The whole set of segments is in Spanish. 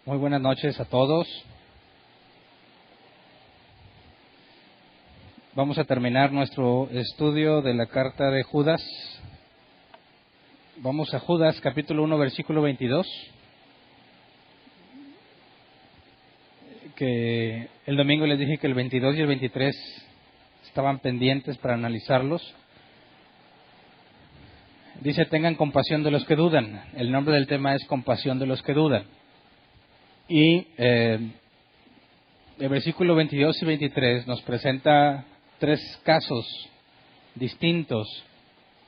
Muy buenas noches a todos. Vamos a terminar nuestro estudio de la carta de Judas. Vamos a Judas, capítulo 1, versículo 22. Que el domingo les dije que el 22 y el 23 estaban pendientes para analizarlos. Dice, tengan compasión de los que dudan. El nombre del tema es compasión de los que dudan. Y el versículo 22 y 23 nos presenta tres casos distintos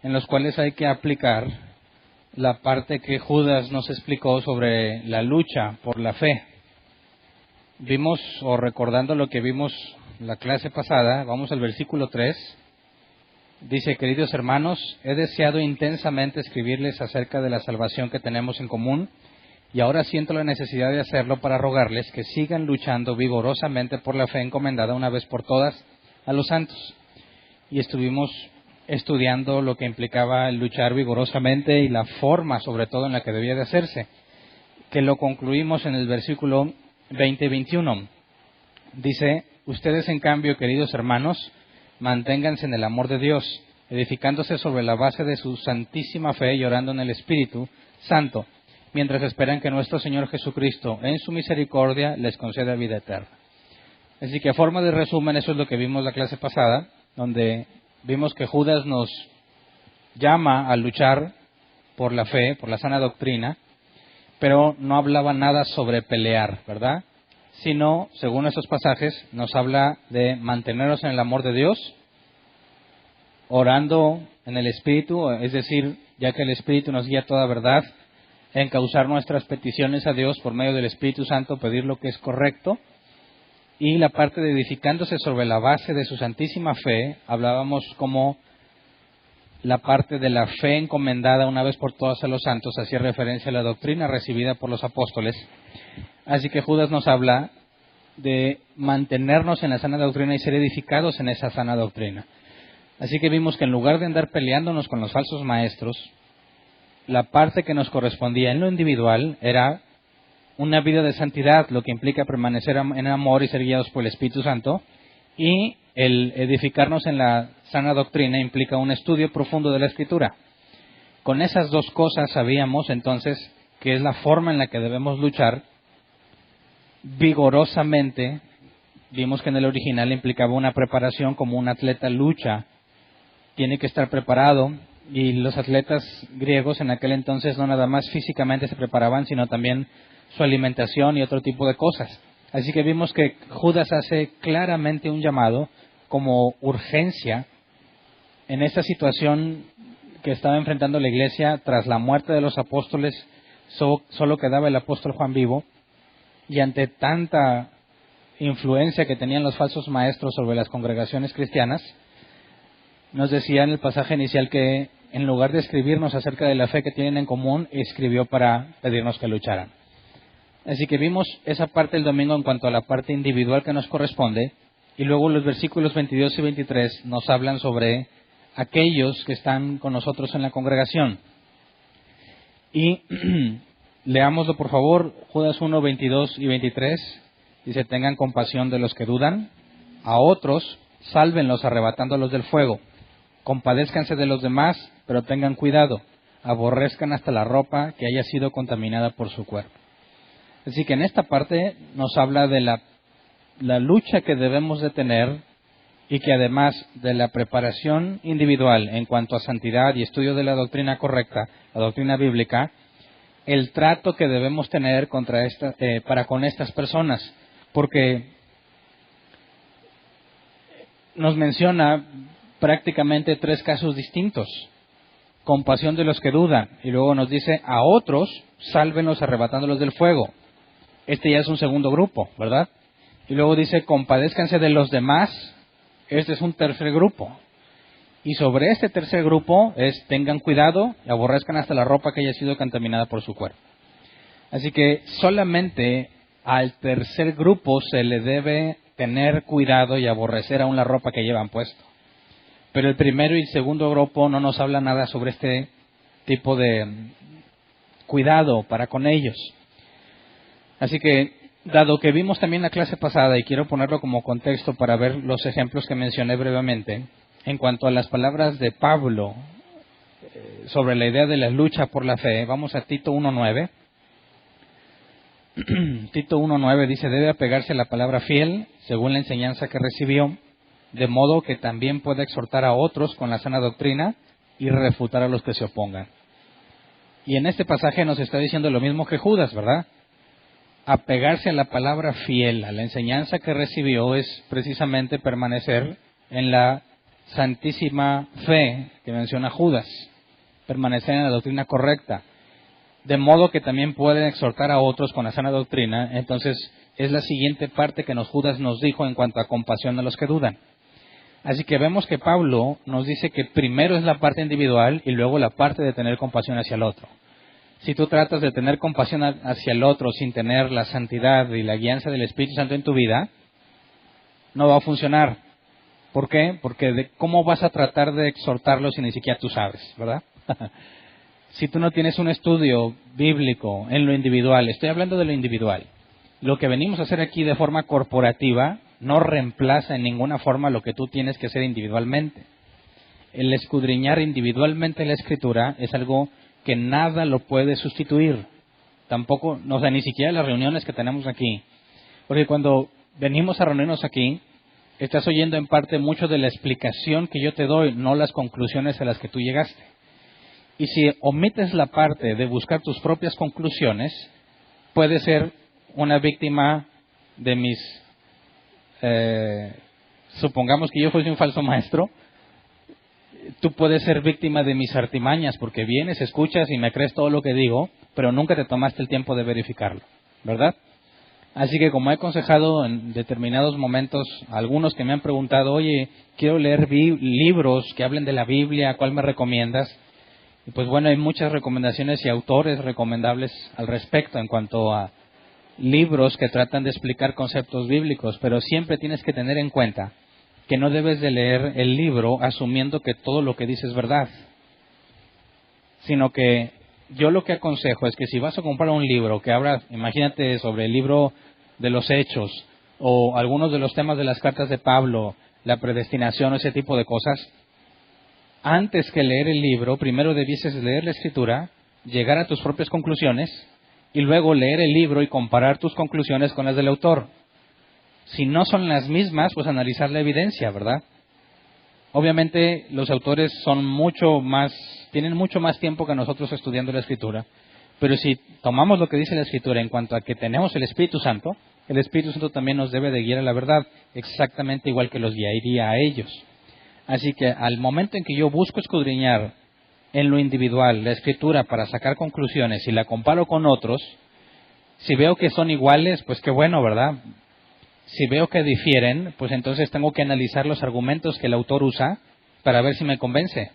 en los cuales hay que aplicar la parte que Judas nos explicó sobre la lucha por la fe. Vimos, o recordando lo que vimos la clase pasada, vamos al versículo 3. Dice, queridos hermanos, he deseado intensamente escribirles acerca de la salvación que tenemos en común, y ahora siento la necesidad de hacerlo para rogarles que sigan luchando vigorosamente por la fe encomendada una vez por todas a los santos. Y estuvimos estudiando lo que implicaba el luchar vigorosamente y la forma, sobre todo, en la que debía de hacerse, que lo concluimos en el versículo 20 y 21. Dice, ustedes en cambio, queridos hermanos, manténganse en el amor de Dios, edificándose sobre la base de su santísima fe y orando en el Espíritu Santo, mientras esperan que nuestro Señor Jesucristo, en su misericordia, les conceda vida eterna. Así que a forma de resumen, eso es lo que vimos la clase pasada, donde vimos que Judas nos llama a luchar por la fe, por la sana doctrina, pero no hablaba nada sobre pelear, ¿verdad? Sino, según esos pasajes, nos habla de mantenernos en el amor de Dios, orando en el Espíritu, es decir, ya que el Espíritu nos guía a toda verdad, encauzar nuestras peticiones a Dios por medio del Espíritu Santo, pedir lo que es correcto, y la parte de edificándose sobre la base de su santísima fe, hablábamos como la parte de la fe encomendada una vez por todas a los santos, hacía referencia a la doctrina recibida por los apóstoles. Así que Judas nos habla de mantenernos en la sana doctrina y ser edificados en esa sana doctrina. Así que vimos que en lugar de andar peleándonos con los falsos maestros, la parte que nos correspondía en lo individual era una vida de santidad, lo que implica permanecer en amor y ser guiados por el Espíritu Santo, y el edificarnos en la sana doctrina implica un estudio profundo de la Escritura. Con esas dos cosas sabíamos entonces que es la forma en la que debemos luchar vigorosamente. Vimos que en el original implicaba una preparación, como un atleta lucha, tiene que estar preparado. Y los atletas griegos en aquel entonces no nada más físicamente se preparaban, sino también su alimentación y otro tipo de cosas. Así que vimos que Judas hace claramente un llamado como urgencia en esta situación que estaba enfrentando la iglesia tras la muerte de los apóstoles. Solo quedaba el apóstol Juan vivo, y ante tanta influencia que tenían los falsos maestros sobre las congregaciones cristianas, nos decía en el pasaje inicial que en lugar de escribirnos acerca de la fe que tienen en común, escribió para pedirnos que lucharan. Así que vimos esa parte el domingo en cuanto a la parte individual que nos corresponde, y luego los versículos 22 y 23 nos hablan sobre aquellos que están con nosotros en la congregación. Y leámoslo por favor, Judas 1, 22 y 23, dice, tengan compasión de los que dudan, a otros sálvenlos arrebatándolos del fuego. Compadézcanse de los demás, pero tengan cuidado, aborrezcan hasta la ropa que haya sido contaminada por su cuerpo. Así que en esta parte nos habla de la lucha que debemos de tener, y que además de la preparación individual en cuanto a santidad y estudio de la doctrina correcta, la doctrina bíblica, el trato que debemos tener para con estas personas, porque nos menciona prácticamente tres casos distintos. Compasión de los que dudan, y luego nos dice a otros, sálvenlos arrebatándolos del fuego. Este ya es un segundo grupo, ¿verdad? Y luego dice, compadézcanse de los demás. Este es un tercer grupo. Y sobre este tercer grupo es, tengan cuidado y aborrezcan hasta la ropa que haya sido contaminada por su cuerpo. Así que solamente al tercer grupo se le debe tener cuidado y aborrecer aún la ropa que llevan puesto. Pero el primero y el segundo grupo no nos habla nada sobre este tipo de cuidado para con ellos. Así que, dado que vimos también la clase pasada, y quiero ponerlo como contexto para ver los ejemplos que mencioné brevemente, en cuanto a las palabras de Pablo sobre la idea de la lucha por la fe, vamos a Tito 1.9. Tito 1.9 dice: debe apegarse a la palabra fiel, según la enseñanza que recibió, de modo que también pueda exhortar a otros con la sana doctrina y refutar a los que se opongan. Y en este pasaje nos está diciendo lo mismo que Judas, ¿verdad? Apegarse a la palabra fiel, a la enseñanza que recibió, es precisamente permanecer en la santísima fe que menciona Judas, permanecer en la doctrina correcta, de modo que también pueden exhortar a otros con la sana doctrina. Entonces, es la siguiente parte que Judas nos dijo en cuanto a compasión a los que dudan. Así que vemos que Pablo nos dice que primero es la parte individual y luego la parte de tener compasión hacia el otro. Si tú tratas de tener compasión hacia el otro sin tener la santidad y la guianza del Espíritu Santo en tu vida, no va a funcionar. ¿Por qué? Porque ¿cómo vas a tratar de exhortarlo si ni siquiera tú sabes, verdad? Si tú no tienes un estudio bíblico en lo individual, estoy hablando de lo individual, lo que venimos a hacer aquí de forma corporativa no reemplaza en ninguna forma lo que tú tienes que hacer individualmente. El escudriñar individualmente la Escritura es algo que nada lo puede sustituir. Tampoco, o sea, ni siquiera las reuniones que tenemos aquí. Porque cuando venimos a reunirnos aquí, estás oyendo en parte mucho de la explicación que yo te doy, no las conclusiones a las que tú llegaste. Y si omites la parte de buscar tus propias conclusiones, puedes ser una víctima de mis... supongamos que yo fuese un falso maestro, tú puedes ser víctima de mis artimañas, porque vienes, escuchas y me crees todo lo que digo, pero nunca te tomaste el tiempo de verificarlo, ¿verdad? Así que como he aconsejado en determinados momentos a algunos que me han preguntado: oye, quiero leer libros que hablen de la Biblia, ¿cuál me recomiendas? Y pues bueno, hay muchas recomendaciones y autores recomendables al respecto en cuanto a libros que tratan de explicar conceptos bíblicos, pero siempre tienes que tener en cuenta que no debes de leer el libro asumiendo que todo lo que dice es verdad, sino que yo lo que aconsejo es que si vas a comprar un libro que habla, imagínate, sobre el libro de los Hechos o algunos de los temas de las cartas de Pablo, la predestinación o ese tipo de cosas, antes que leer el libro, primero debieses leer la Escritura, llegar a tus propias conclusiones y luego leer el libro y comparar tus conclusiones con las del autor. Si no son las mismas, pues analizar la evidencia, ¿verdad? Obviamente los autores tienen mucho más tiempo que nosotros estudiando la Escritura, pero si tomamos lo que dice la Escritura en cuanto a que tenemos el Espíritu Santo también nos debe de guiar a la verdad, exactamente igual que los guiaría a ellos. Así que al momento en que yo busco escudriñar en lo individual la Escritura para sacar conclusiones y la comparo con otros, si veo que son iguales, pues qué bueno, ¿verdad? Si veo que difieren, pues entonces tengo que analizar los argumentos que el autor usa para ver si me convence,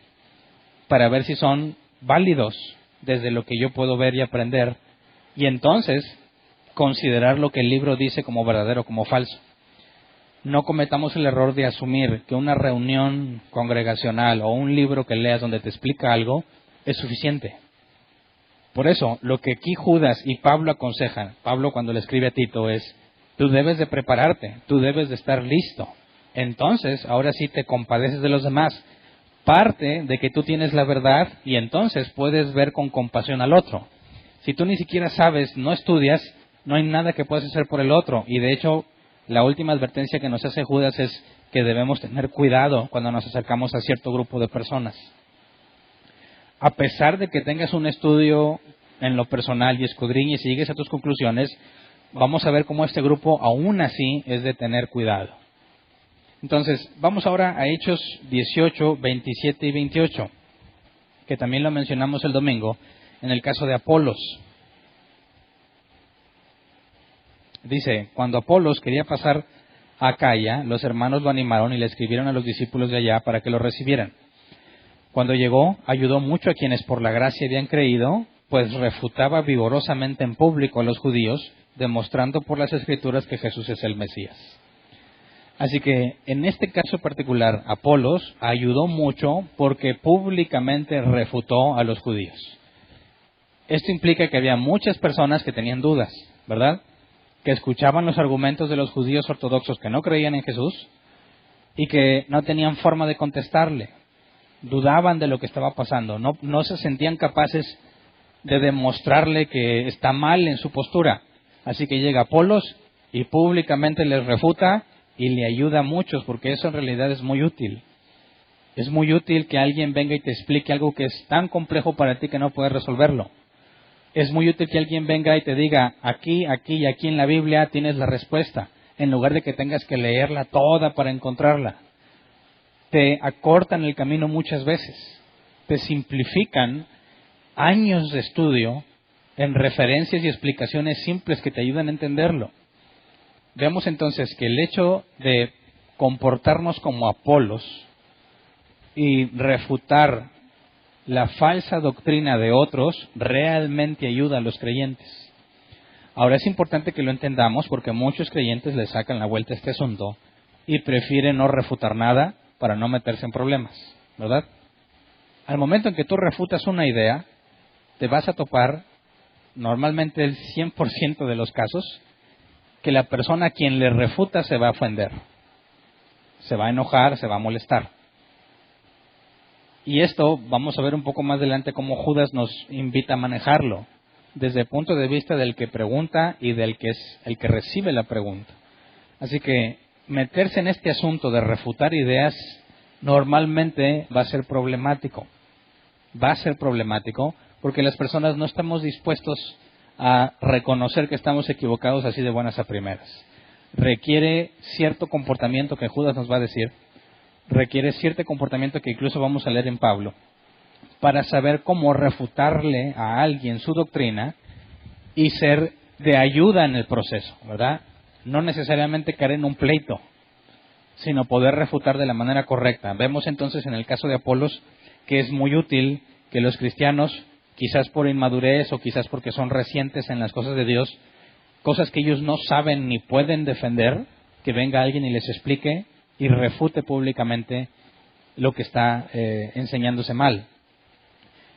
para ver si son válidos desde lo que yo puedo ver y aprender, y entonces considerar lo que el libro dice como verdadero, como falso. No cometamos el error de asumir que una reunión congregacional o un libro que leas donde te explica algo es suficiente. Por eso, lo que aquí Judas y Pablo aconsejan, Pablo cuando le escribe a Tito, es: tú debes de prepararte, tú debes de estar listo. Entonces, ahora sí te compadeces de los demás. Parte de que tú tienes la verdad y entonces puedes ver con compasión al otro. Si tú ni siquiera sabes, no estudias, no hay nada que puedas hacer por el otro. Y de hecho, la última advertencia que nos hace Judas es que debemos tener cuidado cuando nos acercamos a cierto grupo de personas. A pesar de que tengas un estudio en lo personal y escudriñes y llegues a tus conclusiones, vamos a ver cómo este grupo aún así es de tener cuidado. Entonces, vamos ahora a Hechos 18, 27 y 28, que también lo mencionamos el domingo, en el caso de Apolos. Dice: cuando Apolos quería pasar a Acaya, los hermanos lo animaron y le escribieron a los discípulos de allá para que lo recibieran. Cuando llegó, ayudó mucho a quienes por la gracia habían creído, pues refutaba vigorosamente en público a los judíos, demostrando por las Escrituras que Jesús es el Mesías. Así que, en este caso particular, Apolos ayudó mucho porque públicamente refutó a los judíos. Esto implica que había muchas personas que tenían dudas, ¿verdad? que escuchaban los argumentos de los judíos ortodoxos que no creían en Jesús y que no tenían forma de contestarle. Dudaban de lo que estaba pasando, no se sentían capaces de demostrarle que está mal en su postura. Así que llega Apolos y públicamente les refuta y le ayuda a muchos, porque eso en realidad es muy útil. Es muy útil que alguien venga y te explique algo que es tan complejo para ti que no puedes resolverlo. Es muy útil que alguien venga y te diga, aquí, aquí y aquí en la Biblia tienes la respuesta, en lugar de que tengas que leerla toda para encontrarla. Te acortan el camino muchas veces, te simplifican años de estudio en referencias y explicaciones simples que te ayudan a entenderlo. Veamos entonces que el hecho de comportarnos como Apolos y refutar la falsa doctrina de otros realmente ayuda a los creyentes. Ahora es importante que lo entendamos porque muchos creyentes le sacan la vuelta a este asunto y prefieren no refutar nada para no meterse en problemas, ¿verdad? Al momento en que tú refutas una idea, te vas a topar, normalmente el 100% de los casos, que la persona a quien le refuta se va a ofender, se va a enojar, se va a molestar. Y esto vamos a ver un poco más adelante cómo Judas nos invita a manejarlo, desde el punto de vista del que pregunta y del que es el que recibe la pregunta. Así que meterse en este asunto de refutar ideas normalmente va a ser problemático. Va a ser problemático porque las personas no estamos dispuestos a reconocer que estamos equivocados así de buenas a primeras. Requiere cierto comportamiento que Judas nos va a decir, requiere cierto comportamiento que incluso vamos a leer en Pablo, para saber cómo refutarle a alguien su doctrina y ser de ayuda en el proceso, ¿verdad? No necesariamente caer en un pleito, sino poder refutar de la manera correcta. Vemos entonces en el caso de Apolos que es muy útil que los cristianos, quizás por inmadurez o quizás porque son recientes en las cosas de Dios, cosas que ellos no saben ni pueden defender, que venga alguien y les explique y refute públicamente lo que está enseñándose mal.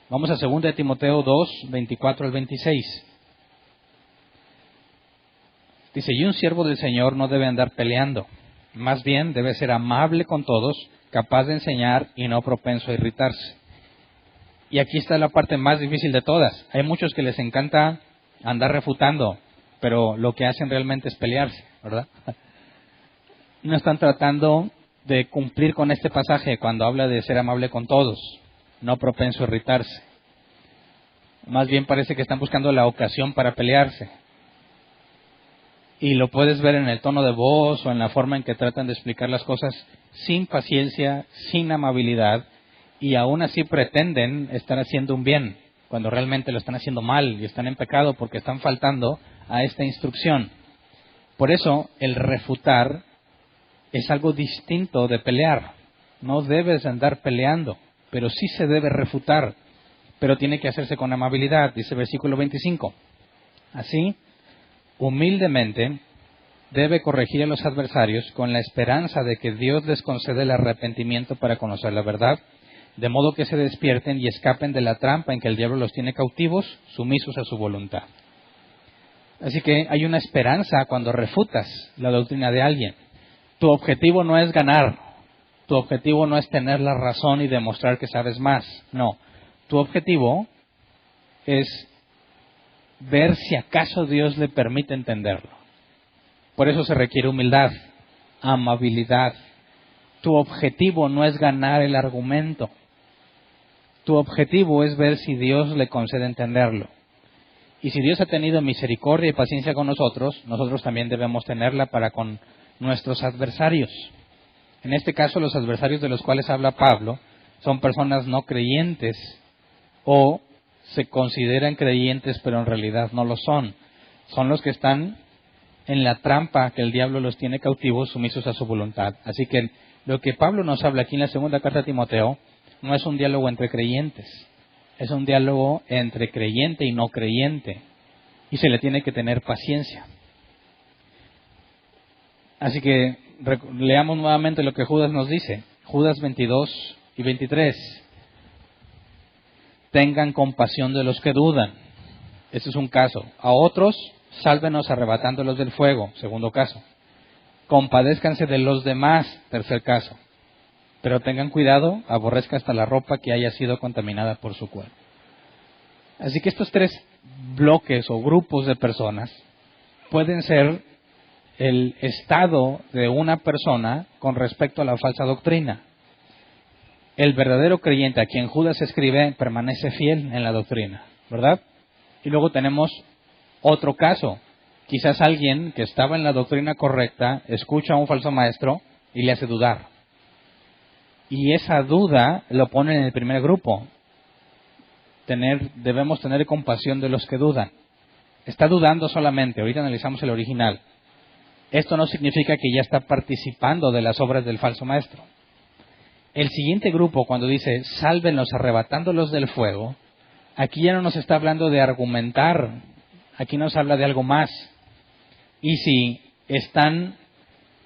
Vamos a 2 de Timoteo 2, 24 al 26. Dice, y un siervo del Señor no debe andar peleando, más bien debe ser amable con todos, capaz de enseñar y no propenso a irritarse. Y aquí está la parte más difícil de todas. Hay muchos que les encanta andar refutando, pero lo que hacen realmente es pelearse, ¿verdad? No están tratando de cumplir con este pasaje cuando habla de ser amable con todos, no propenso a irritarse. Más bien parece que están buscando la ocasión para pelearse. Y lo puedes ver en el tono de voz o en la forma en que tratan de explicar las cosas sin paciencia, sin amabilidad, y aún así pretenden estar haciendo un bien, cuando realmente lo están haciendo mal y están en pecado porque están faltando a esta instrucción. Por eso el refutar es algo distinto de pelear. No debes andar peleando, pero sí se debe refutar, pero tiene que hacerse con amabilidad, dice versículo 25. Así, humildemente, debe corregir a los adversarios con la esperanza de que Dios les concede el arrepentimiento para conocer la verdad, de modo que se despierten y escapen de la trampa en que el diablo los tiene cautivos, sumisos a su voluntad. Así que hay una esperanza cuando refutas la doctrina de alguien. Tu objetivo no es ganar, tu objetivo no es tener la razón y demostrar que sabes más, no. Tu objetivo es ver si acaso Dios le permite entenderlo. Por eso se requiere humildad, amabilidad. Tu objetivo no es ganar el argumento. Tu objetivo es ver si Dios le concede entenderlo. Y si Dios ha tenido misericordia y paciencia con nosotros, nosotros también debemos tenerla para con nuestros adversarios. En este caso, los adversarios de los cuales habla Pablo son personas no creyentes o se consideran creyentes pero en realidad no lo son. Son los que están en la trampa que el diablo los tiene cautivos, sumisos a su voluntad. Así que lo que Pablo nos habla aquí en la segunda carta a Timoteo no es un diálogo entre creyentes, es un diálogo entre creyente y no creyente, y se le tiene que tener paciencia. Así que leamos nuevamente lo que Judas nos dice, Judas 22 y 23. Tengan compasión de los que dudan. Este es un caso. A otros sálvenos arrebatándolos del fuego, segundo caso. Compadézcanse de los demás, tercer caso. Pero tengan cuidado, aborrezca hasta la ropa que haya sido contaminada por su cuerpo. Así que estos tres bloques o grupos de personas pueden ser el estado de una persona con respecto a la falsa doctrina. El verdadero creyente a quien Judas escribe permanece fiel en la doctrina, ¿verdad? Y luego tenemos otro caso. Quizás alguien que estaba en la doctrina correcta escucha a un falso maestro y le hace dudar. Y esa duda lo pone en el primer grupo. Debemos tener compasión de los que dudan. Está dudando solamente, ahorita analizamos el original. Esto no significa que ya está participando de las obras del falso maestro. El siguiente grupo, cuando dice, sálvenlos arrebatándolos del fuego, aquí ya no nos está hablando de argumentar, aquí nos habla de algo más. Y si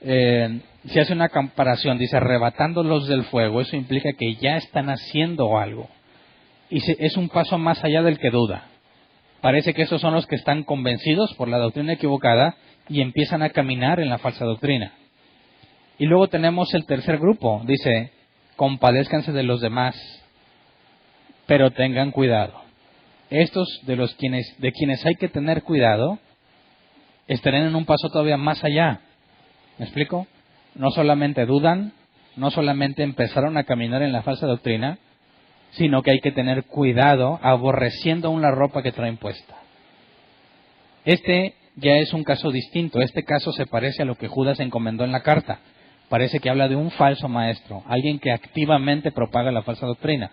se hace una comparación, dice arrebatándolos del fuego, eso implica que ya están haciendo algo. Y es un paso más allá del que duda. Parece que esos son los que están convencidos por la doctrina equivocada y empiezan a caminar en la falsa doctrina. Y luego tenemos el tercer grupo, dice, compadézcanse de los demás, pero tengan cuidado. Estos de quienes hay que tener cuidado, estarán en un paso todavía más allá. ¿Me explico? No solamente dudan, no solamente empezaron a caminar en la falsa doctrina, sino que hay que tener cuidado aborreciendo aún la ropa que traen puesta. Este ya es un caso distinto. Este caso se parece a lo que Judas encomendó en la carta. Parece que habla de un falso maestro, alguien que activamente propaga la falsa doctrina.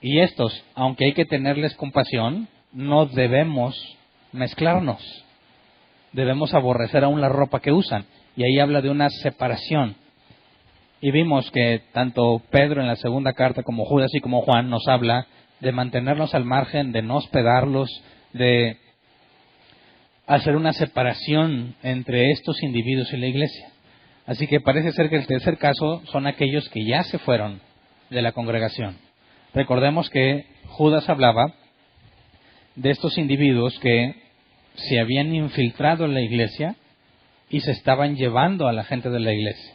Y estos, aunque hay que tenerles compasión, no debemos mezclarnos. Debemos aborrecer aún la ropa que usan. Y ahí habla de una separación. Y vimos que tanto Pedro en la segunda carta como Judas y como Juan nos habla de mantenernos al margen, de no hospedarlos, de hacer una separación entre estos individuos y la iglesia. Así que parece ser que el tercer caso son aquellos que ya se fueron de la congregación. Recordemos que Judas hablaba de estos individuos que se habían infiltrado en la iglesia y se estaban llevando a la gente de la iglesia.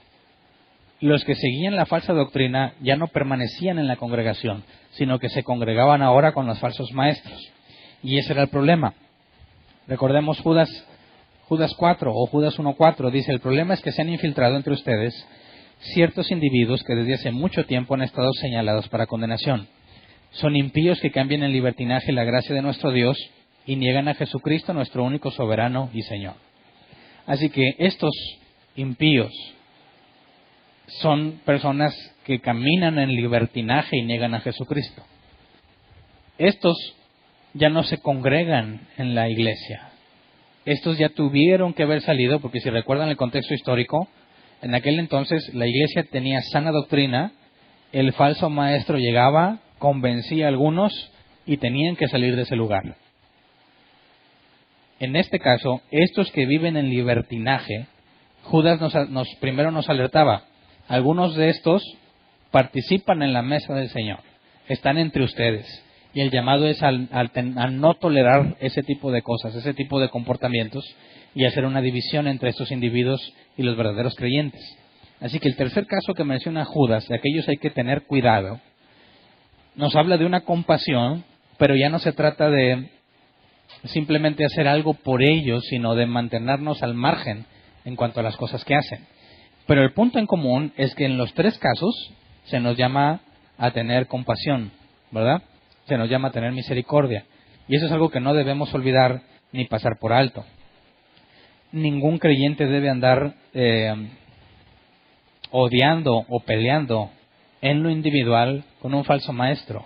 Los que seguían la falsa doctrina ya no permanecían en la congregación, sino que se congregaban ahora con los falsos maestros. Y ese era el problema. Recordemos Judas 4 o Judas 1:4, dice, el problema es que se han infiltrado entre ustedes ciertos individuos que desde hace mucho tiempo han estado señalados para condenación. Son impíos que cambian en libertinaje la gracia de nuestro Dios y niegan a Jesucristo, nuestro único soberano y Señor. Así que estos impíos son personas que caminan en libertinaje y niegan a Jesucristo. Estos ya no se congregan en la iglesia. Estos ya tuvieron que haber salido, porque si recuerdan el contexto histórico, en aquel entonces la iglesia tenía sana doctrina, el falso maestro llegaba, convencía a algunos y tenían que salir de ese lugar. En este caso, estos que viven en libertinaje, Judas primero nos alertaba. Algunos de estos participan en la mesa del Señor, están entre ustedes. Y el llamado es a no tolerar ese tipo de cosas, ese tipo de comportamientos, y hacer una división entre estos individuos y los verdaderos creyentes. Así que el tercer caso que menciona Judas, de aquellos hay que tener cuidado, nos habla de una compasión, pero ya no se trata de simplemente hacer algo por ellos, sino de mantenernos al margen en cuanto a las cosas que hacen. Pero el punto en común es que en los tres casos se nos llama a tener compasión, ¿verdad? Se nos llama a tener misericordia. Y eso es algo que no debemos olvidar ni pasar por alto. Ningún creyente debe andar odiando o peleando en lo individual con un falso maestro.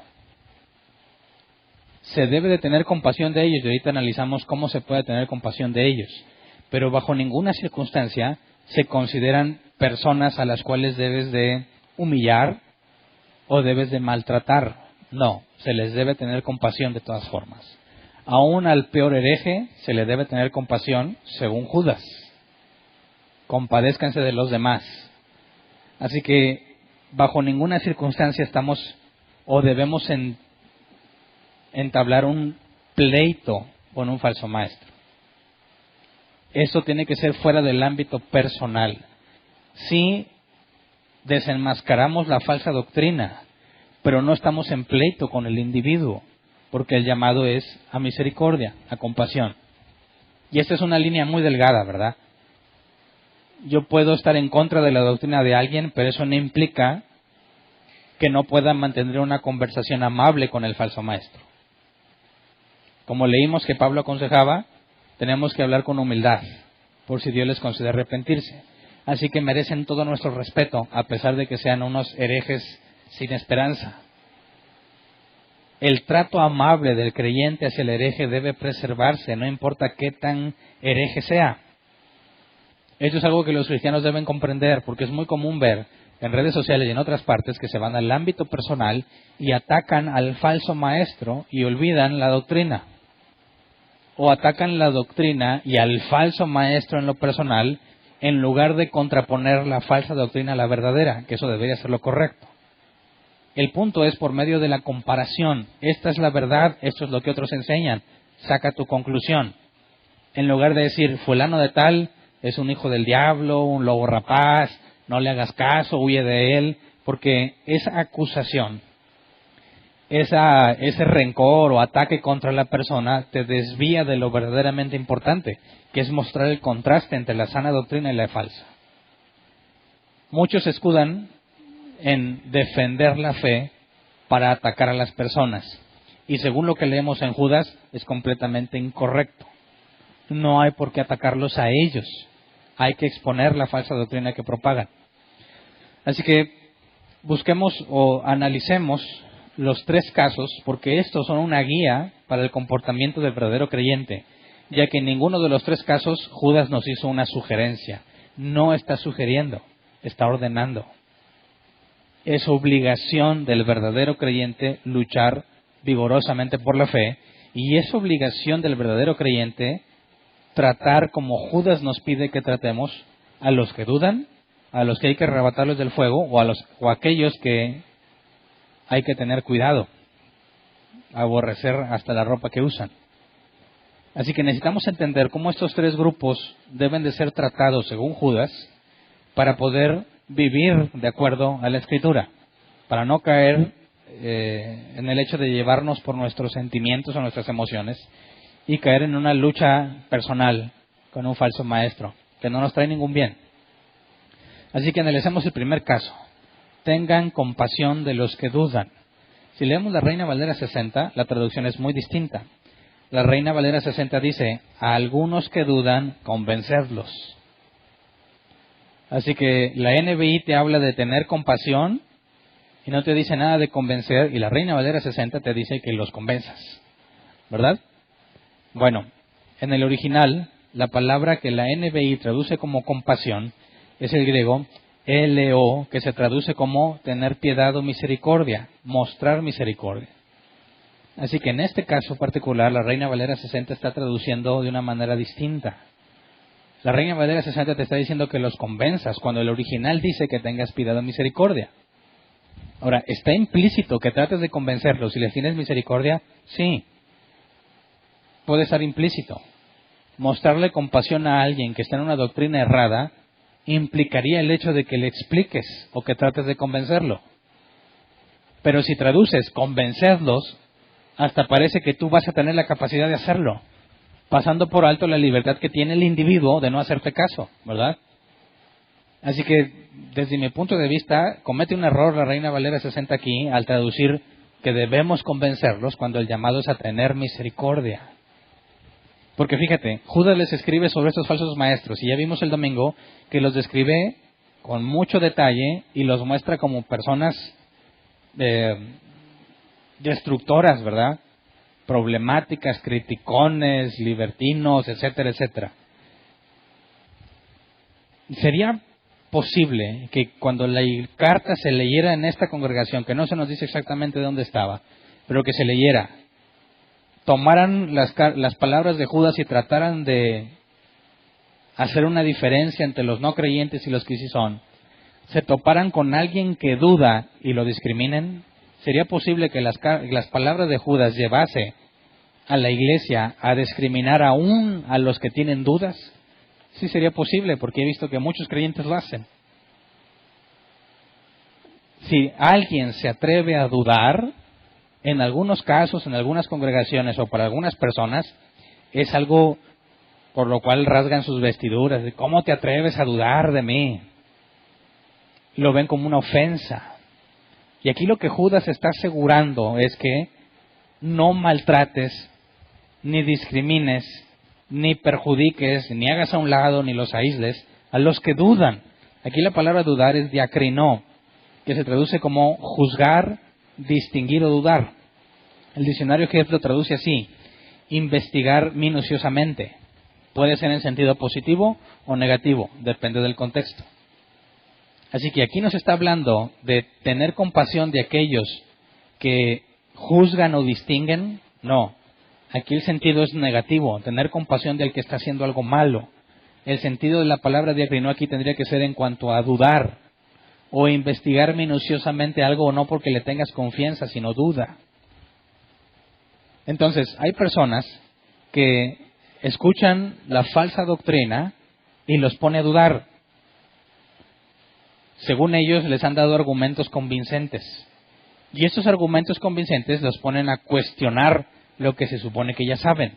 Se debe de tener compasión de ellos, y ahorita analizamos cómo se puede tener compasión de ellos. Pero bajo ninguna circunstancia se consideran personas a las cuales debes de humillar o debes de maltratar. No, se les debe tener compasión de todas formas. Aún al peor hereje se le debe tener compasión, según Judas. Compadézcanse de los demás. Así que bajo ninguna circunstancia estamos o debemos entablar un pleito con un falso maestro. Eso tiene que ser fuera del ámbito personal. Sí desenmascaramos la falsa doctrina, pero no estamos en pleito con el individuo, porque el llamado es a misericordia, a compasión. Y esta es una línea muy delgada, ¿verdad? Yo puedo estar en contra de la doctrina de alguien, pero eso no implica que no pueda mantener una conversación amable con el falso maestro. Como leímos que Pablo aconsejaba, tenemos que hablar con humildad, por si Dios les concede arrepentirse. Así que merecen todo nuestro respeto, a pesar de que sean unos herejes sin esperanza. El trato amable del creyente hacia el hereje debe preservarse, no importa qué tan hereje sea. Esto es algo que los cristianos deben comprender, porque es muy común ver en redes sociales y en otras partes que se van al ámbito personal y atacan al falso maestro y olvidan la doctrina. O atacan la doctrina y al falso maestro en lo personal, en lugar de contraponer la falsa doctrina a la verdadera, que eso debería ser lo correcto. El punto es por medio de la comparación. Esta es la verdad, esto es lo que otros enseñan. Saca tu conclusión. En lugar de decir, fulano de tal es un hijo del diablo, un lobo rapaz, no le hagas caso, huye de él, porque esa acusación, ese rencor o ataque contra la persona te desvía de lo verdaderamente importante, que es mostrar el contraste entre la sana doctrina y la falsa. Muchos se escudan en defender la fe para atacar a las personas, y según lo que leemos en Judas, es completamente incorrecto. No hay por qué atacarlos a ellos, hay que exponer la falsa doctrina que propagan. Así que busquemos o analicemos los 3 casos, porque estos son una guía para el comportamiento del verdadero creyente, ya que en ninguno de los 3 casos Judas nos hizo una sugerencia. No está sugiriendo, está ordenando. Es obligación del verdadero creyente luchar vigorosamente por la fe, y es obligación del verdadero creyente tratar como Judas nos pide que tratemos a los que dudan, a los que hay que arrebatarlos del fuego, o a aquellos que hay que tener cuidado, aborrecer hasta la ropa que usan. Así que necesitamos entender cómo estos 3 grupos deben de ser tratados según Judas para poder vivir de acuerdo a la Escritura, para no caer en el hecho de llevarnos por nuestros sentimientos o nuestras emociones y caer en una lucha personal con un falso maestro que no nos trae ningún bien. Así que analicemos el primer caso. Tengan compasión de los que dudan. Si leemos la Reina Valera 60, la traducción es muy distinta. La Reina Valera 60 dice, a algunos que dudan, convencedlos. Así que la NBI te habla de tener compasión y no te dice nada de convencer, y la Reina Valera 60 te dice que los convenzas. ¿Verdad? Bueno, en el original, la palabra que la NBI traduce como compasión es el griego eleo, que se traduce como tener piedad o misericordia, mostrar misericordia. Así que en este caso particular, la Reina Valera 60 está traduciendo de una manera distinta. La Reina Valera 60 te está diciendo que los convenzas, cuando el original dice que tengas piedad o misericordia. Ahora, ¿está implícito que trates de convencerlos si les tienes misericordia? Sí. Puede estar implícito. Mostrarle compasión a alguien que está en una doctrina errada implicaría el hecho de que le expliques o que trates de convencerlo. Pero si traduces convencerlos, hasta parece que tú vas a tener la capacidad de hacerlo, pasando por alto la libertad que tiene el individuo de no hacerte caso, ¿verdad? Así que, desde mi punto de vista, comete un error la Reina Valera 60 aquí al traducir que debemos convencerlos cuando el llamado es a tener misericordia. Porque fíjate, Judas les escribe sobre estos falsos maestros, y ya vimos el domingo que los describe con mucho detalle y los muestra como personas destructoras, ¿verdad? Problemáticas, criticones, libertinos, etcétera, etcétera. ¿Sería posible que cuando la carta se leyera en esta congregación, que no se nos dice exactamente dónde estaba, pero que se leyera, tomaran las palabras de Judas y trataran de hacer una diferencia entre los no creyentes y los que sí son, se toparan con alguien que duda y lo discriminen? ¿Sería posible que las palabras de Judas llevase a la iglesia a discriminar aún a los que tienen dudas? Sí sería posible, porque he visto que muchos creyentes lo hacen. Si alguien se atreve a dudar, en algunos casos, en algunas congregaciones o para algunas personas, es algo por lo cual rasgan sus vestiduras. ¿Cómo te atreves a dudar de mí? Lo ven como una ofensa. Y aquí lo que Judas está asegurando es que no maltrates, ni discrimines, ni perjudiques, ni hagas a un lado, ni los aísles a los que dudan. Aquí la palabra dudar es diacrinó, que se traduce como juzgar, distinguir o dudar. El diccionario Jeff lo traduce así: investigar minuciosamente. Puede ser en sentido positivo o negativo, depende del contexto. Así que aquí nos está hablando de tener compasión de aquellos que juzgan o distinguen. No, aquí el sentido es negativo, tener compasión del que está haciendo algo malo. El sentido de la palabra diacrinó aquí tendría que ser en cuanto a dudar o investigar minuciosamente algo, o no porque le tengas confianza, sino duda. Entonces, hay personas que escuchan la falsa doctrina y los pone a dudar. Según ellos, les han dado argumentos convincentes. Y estos argumentos convincentes los ponen a cuestionar lo que se supone que ya saben.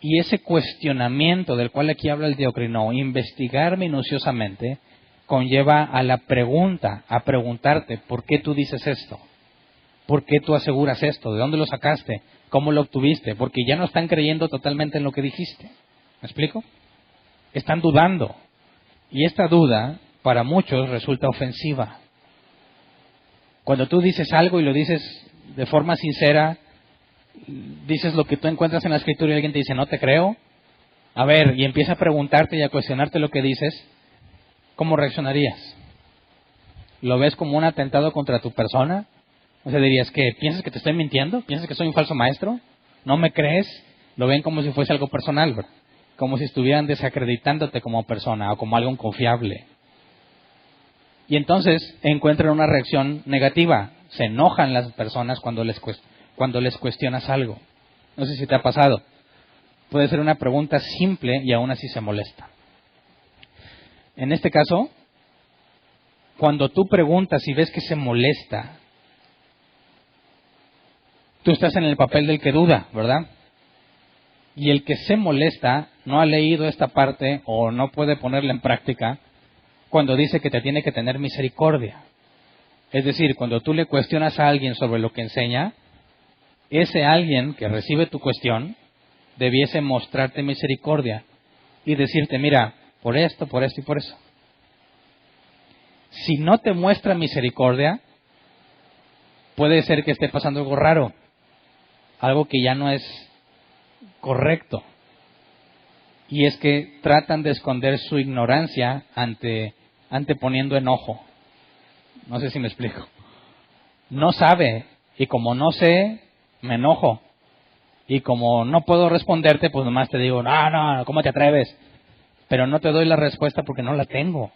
Y ese cuestionamiento del cual aquí habla el diacrinó, investigar minuciosamente, conlleva a la pregunta, a preguntarte, ¿por qué tú dices esto? ¿Por qué tú aseguras esto? ¿De dónde lo sacaste? ¿Cómo lo obtuviste? Porque ya no están creyendo totalmente en lo que dijiste. ¿Me explico? Están dudando. Y esta duda, para muchos, resulta ofensiva. Cuando tú dices algo y lo dices de forma sincera, dices lo que tú encuentras en la Escritura y alguien te dice, no te creo. A ver, y empieza a preguntarte y a cuestionarte lo que dices, ¿cómo reaccionarías? ¿Lo ves como un atentado contra tu persona? O sea, dirías que ¿piensas que te estoy mintiendo? ¿Piensas que soy un falso maestro? ¿No me crees? Lo ven como si fuese algo personal, ¿verdad? Como si estuvieran desacreditándote como persona o como algo confiable. Y entonces encuentran una reacción negativa. Se enojan las personas cuando les cuestionas algo. No sé si te ha pasado. Puede ser una pregunta simple y aún así se molesta. En este caso, cuando tú preguntas y ves que se molesta, tú estás en el papel del que duda, ¿verdad? Y el que se molesta no ha leído esta parte o no puede ponerla en práctica cuando dice que te tiene que tener misericordia. Es decir, cuando tú le cuestionas a alguien sobre lo que enseña, ese alguien que recibe tu cuestión debiese mostrarte misericordia y decirte, mira, por esto y por eso. Si no te muestra misericordia, puede ser que esté pasando algo raro, algo que ya no es correcto. Y es que tratan de esconder su ignorancia anteponiendo enojo. No sé si me explico. No sabe, y como no sé, me enojo. Y como no puedo responderte, pues nomás te digo, no, ¿cómo te atreves? Pero no te doy la respuesta porque no la tengo.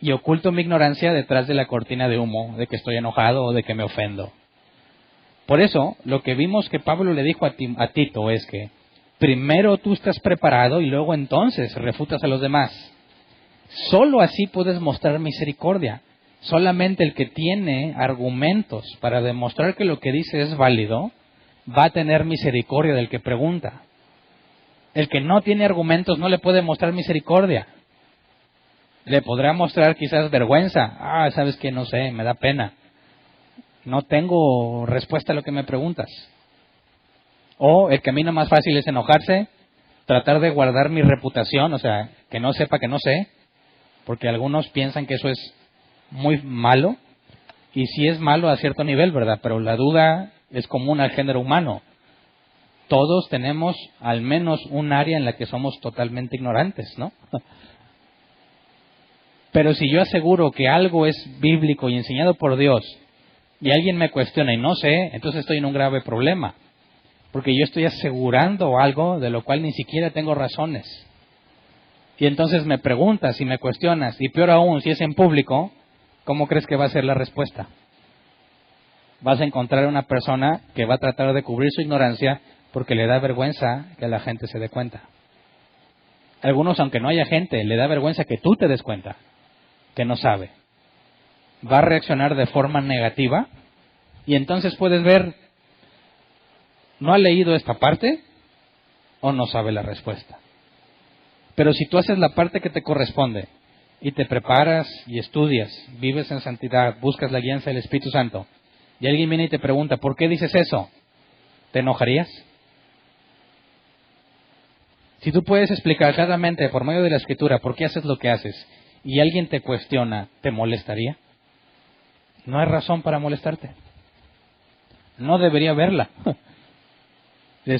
Y oculto mi ignorancia detrás de la cortina de humo, de que estoy enojado o de que me ofendo. Por eso, lo que vimos que Pablo le dijo a Tito es que primero tú estás preparado y luego entonces refutas a los demás. Solo así puedes mostrar misericordia. Solamente el que tiene argumentos para demostrar que lo que dice es válido, va a tener misericordia del que pregunta. El que no tiene argumentos no le puede mostrar misericordia. Le podrá mostrar quizás vergüenza. ¿Sabes qué? No sé, me da pena. No tengo respuesta a lo que me preguntas. O el camino más fácil es enojarse, tratar de guardar mi reputación, o sea, que no sepa que no sé, porque algunos piensan que eso es muy malo, y sí es malo a cierto nivel, ¿verdad? Pero la duda es común al género humano. Todos tenemos al menos un área en la que somos totalmente ignorantes, ¿no? Pero si yo aseguro que algo es bíblico y enseñado por Dios, y alguien me cuestiona y no sé, entonces estoy en un grave problema. Porque yo estoy asegurando algo de lo cual ni siquiera tengo razones. Y entonces me preguntas y me cuestionas, y peor aún, si es en público, ¿cómo crees que va a ser la respuesta? Vas a encontrar una persona que va a tratar de cubrir su ignorancia porque le da vergüenza que la gente se dé cuenta. Algunos, aunque no haya gente, le da vergüenza que tú te des cuenta que no sabe. Va a reaccionar de forma negativa y entonces puedes ver, no ha leído esta parte o no sabe la respuesta. Pero si tú haces la parte que te corresponde y te preparas y estudias, vives en santidad, buscas la guianza del Espíritu Santo, y alguien viene y te pregunta, ¿por qué dices eso? ¿Te enojarías? Si tú puedes explicar claramente por medio de la Escritura por qué haces lo que haces y alguien te cuestiona, ¿te molestaría? No hay razón para molestarte. No debería haberla.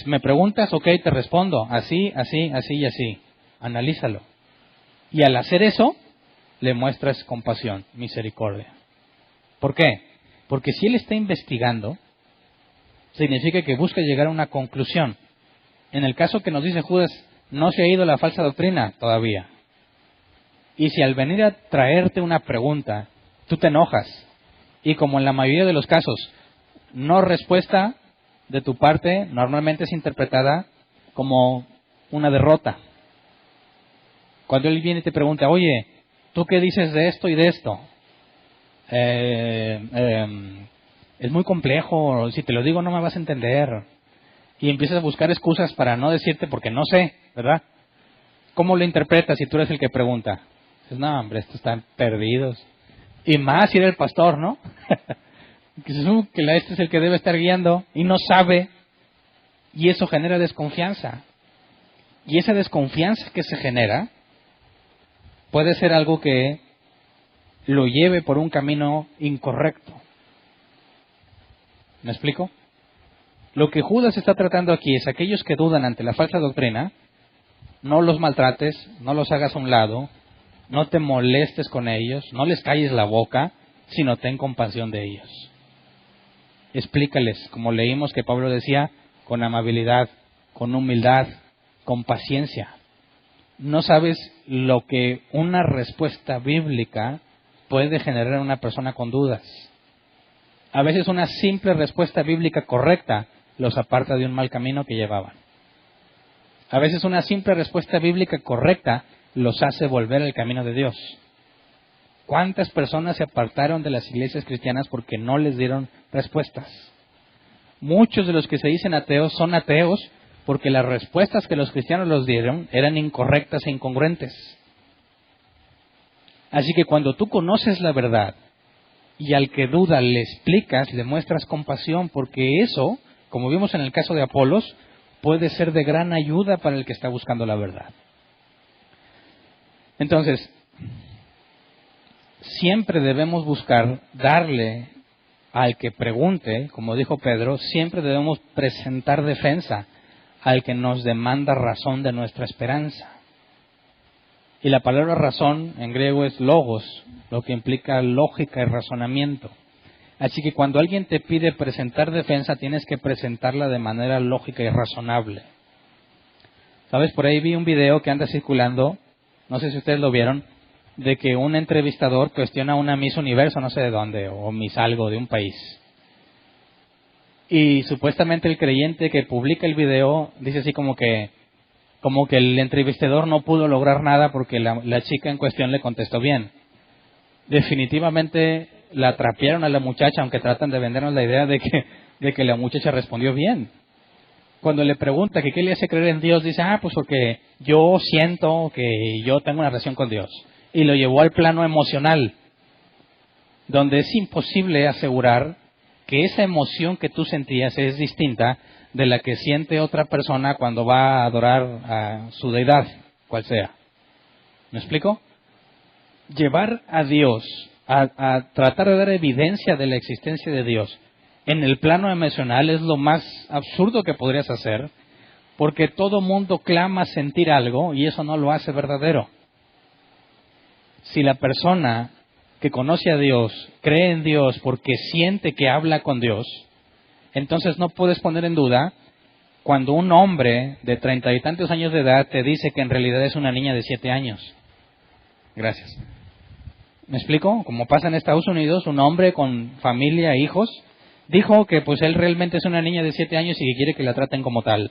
Me preguntas, ok, te respondo, así, así, así y así. Analízalo. Y al hacer eso, le muestras compasión, misericordia. ¿Por qué? Porque si él está investigando, significa que busca llegar a una conclusión. En el caso que nos dice Judas, no se ha ido la falsa doctrina todavía. Y si al venir a traerte una pregunta, tú te enojas, y como en la mayoría de los casos, no respuesta de tu parte, normalmente es interpretada como una derrota. Cuando él viene y te pregunta, oye, ¿tú qué dices de esto y de esto? Es muy complejo, si te lo digo no me vas a entender. Y empiezas a buscar excusas para no decirte porque no sé, ¿verdad? ¿Cómo lo interpretas si tú eres el que pregunta? Dices, no, hombre, estos están perdidos. Y más si eres el pastor, ¿no? Que se supone que este es el que debe estar guiando y no sabe. Y eso genera desconfianza. Y esa desconfianza que se genera puede ser algo que lo lleve por un camino incorrecto. ¿Me explico? Lo que Judas está tratando aquí es aquellos que dudan ante la falsa doctrina, no los maltrates, no los hagas a un lado, no te molestes con ellos, no les calles la boca, sino ten compasión de ellos. Explícales, como leímos que Pablo decía, con amabilidad, con humildad, con paciencia. No sabes lo que una respuesta bíblica puede generar en una persona con dudas. A veces una simple respuesta bíblica correcta los aparta de un mal camino que llevaban. A veces una simple respuesta bíblica correcta los hace volver al camino de Dios. ¿Cuántas personas se apartaron de las iglesias cristianas porque no les dieron respuestas? Muchos de los que se dicen ateos son ateos porque las respuestas que los cristianos les dieron eran incorrectas e incongruentes. Así que cuando tú conoces la verdad y al que duda le explicas, le muestras compasión, porque eso, como vimos en el caso de Apolos, puede ser de gran ayuda para el que está buscando la verdad. Entonces, siempre debemos buscar darle al que pregunte, como dijo Pedro, siempre debemos presentar defensa al que nos demanda razón de nuestra esperanza. Y la palabra razón en griego es logos, lo que implica lógica y razonamiento. Así que cuando alguien te pide presentar defensa, tienes que presentarla de manera lógica y razonable. ¿Sabes? Por ahí vi un video que anda circulando, no sé si ustedes lo vieron, de que un entrevistador cuestiona a una Miss Universo, no sé de dónde, o Miss algo de un país. Y supuestamente el creyente que publica el video dice así como que el entrevistador no pudo lograr nada porque la chica en cuestión le contestó bien. Definitivamente la trapearon a la muchacha, aunque tratan de vendernos la idea de que la muchacha respondió bien. Cuando le pregunta que qué le hace creer en Dios, dice, pues porque yo siento que yo tengo una relación con Dios. Y lo llevó al plano emocional, donde es imposible asegurar que esa emoción que tú sentías es distinta de la que siente otra persona cuando va a adorar a su deidad, cual sea. ¿Me explico? Llevar a Dios, a tratar de dar evidencia de la existencia de Dios en el plano emocional es lo más absurdo que podrías hacer, porque todo mundo clama sentir algo y eso no lo hace verdadero. Si la persona que conoce a Dios, cree en Dios porque siente que habla con Dios, entonces no puedes poner en duda cuando un hombre de 30 y tantos años de edad te dice que en realidad es una niña de 7 años. Gracias. ¿Me explico? Como pasa en Estados Unidos, un hombre con familia e hijos dijo que pues él realmente es una niña de 7 años y que quiere que la traten como tal.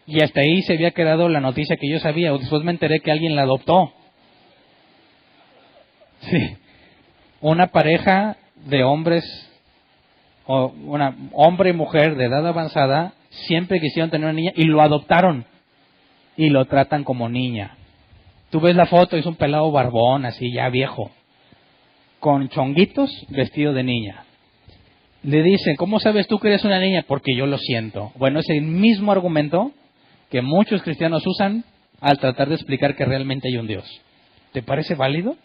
Y hasta ahí se había quedado la noticia que yo sabía. Después me enteré que alguien la adoptó. Sí. Una pareja de hombres, o una hombre y mujer de edad avanzada, siempre quisieron tener una niña y lo adoptaron. Y lo tratan como niña. Tú ves la foto, es un pelado barbón, así ya viejo, con chonguitos, vestido de niña. Le dicen, ¿cómo sabes tú que eres una niña? Porque yo lo siento. Bueno, es el mismo argumento que muchos cristianos usan al tratar de explicar que realmente hay un Dios. ¿Te parece válido?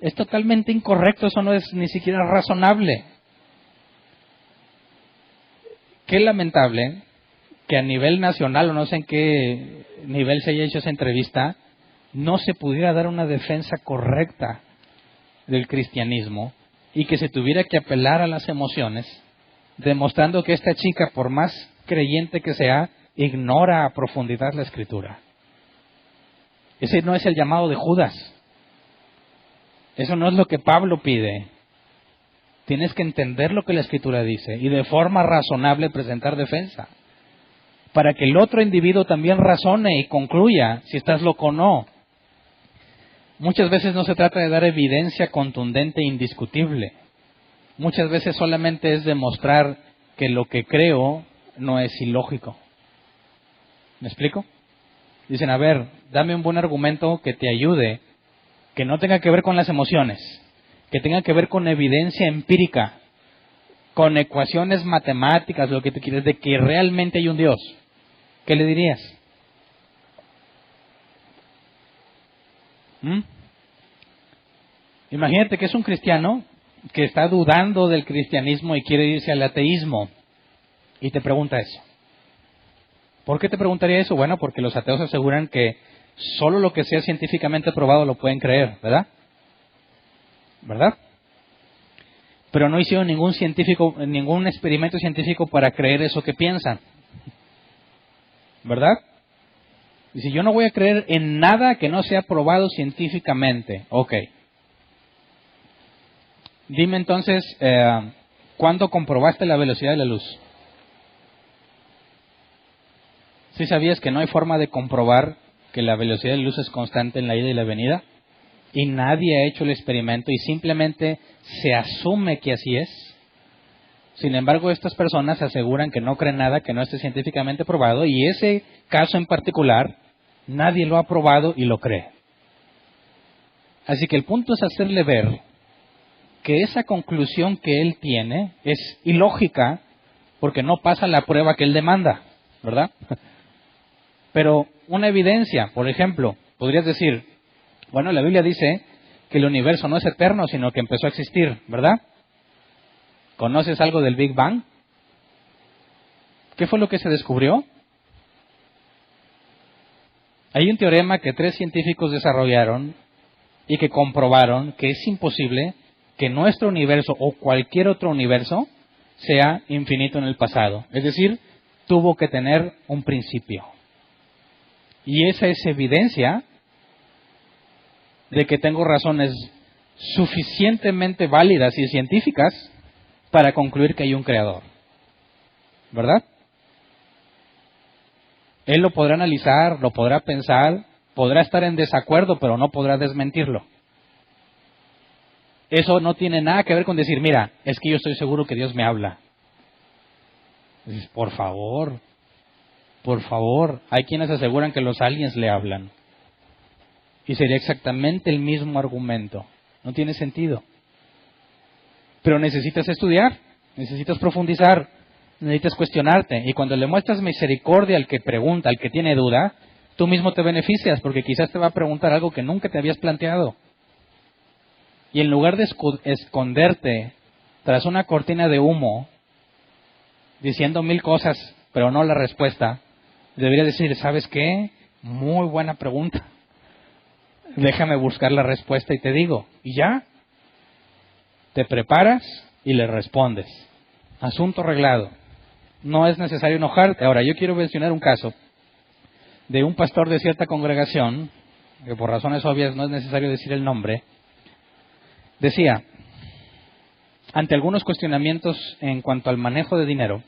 Es totalmente incorrecto, eso no es ni siquiera razonable. Qué lamentable que a nivel nacional, o no sé en qué nivel se haya hecho esa entrevista, no se pudiera dar una defensa correcta del cristianismo y que se tuviera que apelar a las emociones, demostrando que esta chica, por más creyente que sea, ignora a profundidad la Escritura. Ese no es el llamado de Judas. Eso no es lo que Pablo pide. Tienes que entender lo que la Escritura dice y de forma razonable presentar defensa, para que el otro individuo también razone y concluya si estás loco o no. Muchas veces no se trata de dar evidencia contundente e indiscutible. Muchas veces solamente es demostrar que lo que creo no es ilógico. ¿Me explico? Dicen, a ver, dame un buen argumento que te ayude, que no tenga que ver con las emociones, que tenga que ver con evidencia empírica, con ecuaciones matemáticas, lo que tú quieres, de que realmente hay un Dios. ¿Qué le dirías? Imagínate que es un cristiano que está dudando del cristianismo y quiere irse al ateísmo y te pregunta eso. ¿Por qué te preguntaría eso? Bueno, porque los ateos aseguran que solo lo que sea científicamente probado lo pueden creer, ¿verdad? ¿Verdad? Pero no hicieron ningún experimento científico para creer eso que piensan. ¿Verdad? Y si yo no voy a creer en nada que no sea probado científicamente, ok. Dime entonces, ¿cuándo comprobaste la velocidad de la luz? ¿Sí sabías que no hay forma de comprobar que la velocidad de la luz es constante en la ida y la venida? Y nadie ha hecho el experimento y simplemente se asume que así es. Sin embargo, estas personas aseguran que no creen nada que no esté científicamente probado y ese caso en particular nadie lo ha probado y lo cree. Así que el punto es hacerle ver que esa conclusión que él tiene es ilógica porque no pasa la prueba que él demanda, ¿verdad? Pero una evidencia, por ejemplo, podrías decir, bueno, la Biblia dice que el universo no es eterno, sino que empezó a existir, ¿verdad? ¿Conoces algo del Big Bang? ¿Qué fue lo que se descubrió? Hay un teorema que 3 científicos desarrollaron y que comprobaron que es imposible que nuestro universo o cualquier otro universo sea infinito en el pasado. Es decir, tuvo que tener un principio. Y esa es evidencia de que tengo razones suficientemente válidas y científicas para concluir que hay un creador. ¿Verdad? Él lo podrá analizar, lo podrá pensar, podrá estar en desacuerdo, pero no podrá desmentirlo. Eso no tiene nada que ver con decir, mira, es que yo estoy seguro que Dios me habla. Dices, por favor, hay quienes aseguran que los aliens le hablan. Y sería exactamente el mismo argumento. No tiene sentido. Pero necesitas estudiar, necesitas profundizar, necesitas cuestionarte. Y cuando le muestras misericordia al que pregunta, al que tiene duda, tú mismo te beneficias, porque quizás te va a preguntar algo que nunca te habías planteado. Y en lugar de esconderte tras una cortina de humo, diciendo 1000 cosas, pero no la respuesta, debería decir, ¿sabes qué? Muy buena pregunta. Déjame buscar la respuesta y te digo. Y ya, te preparas y le respondes. Asunto arreglado. No es necesario enojarte. Ahora, yo quiero mencionar un caso de un pastor de cierta congregación, que por razones obvias no es necesario decir el nombre. Decía, ante algunos cuestionamientos en cuanto al manejo de dinero,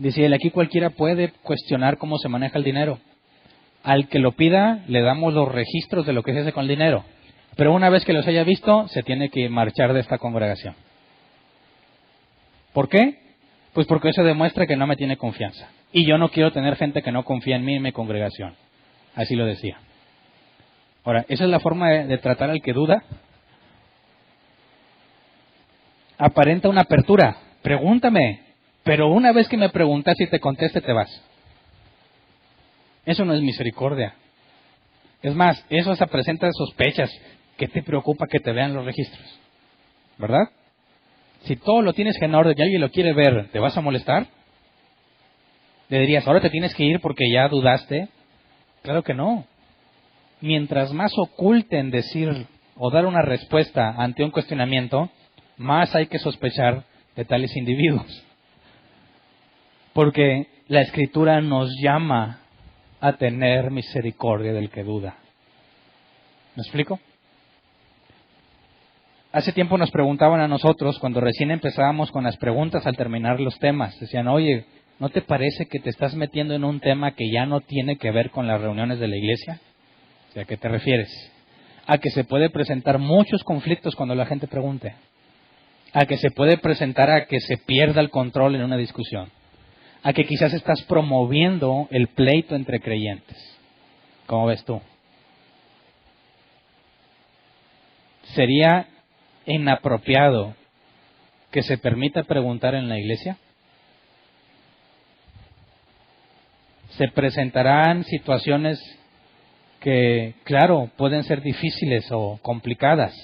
Dice él, aquí cualquiera puede cuestionar cómo se maneja el dinero. Al que lo pida, le damos los registros de lo que se hace con el dinero. Pero una vez que los haya visto, se tiene que marchar de esta congregación. ¿Por qué? Pues porque eso demuestra que no me tiene confianza. Y yo no quiero tener gente que no confía en mí en mi congregación. Así lo decía. Ahora, ¿esa es la forma de tratar al que duda? Aparenta una apertura. Pregúntame. Pero una vez que me preguntas y te conteste, te vas. Eso no es misericordia. Es más, eso hasta presenta sospechas. ¿Qué te preocupa que te vean los registros? ¿Verdad? Si todo lo tienes en orden y alguien lo quiere ver, ¿te vas a molestar? ¿Le dirías, ahora te tienes que ir porque ya dudaste? Claro que no. Mientras más oculten decir o dar una respuesta ante un cuestionamiento, más hay que sospechar de tales individuos. Porque la Escritura nos llama a tener misericordia del que duda. ¿Me explico? Hace tiempo nos preguntaban a nosotros, cuando recién empezábamos con las preguntas al terminar los temas, decían, oye, ¿no te parece que te estás metiendo en un tema que ya no tiene que ver con las reuniones de la iglesia? O sea, ¿a qué te refieres? A que se puede presentar muchos conflictos cuando la gente pregunte. A que se puede presentar a que se pierda el control en una discusión. A que quizás estás promoviendo el pleito entre creyentes. ¿Cómo ves tú? ¿Sería inapropiado que se permita preguntar en la iglesia? Se presentarán situaciones que, claro, pueden ser difíciles o complicadas,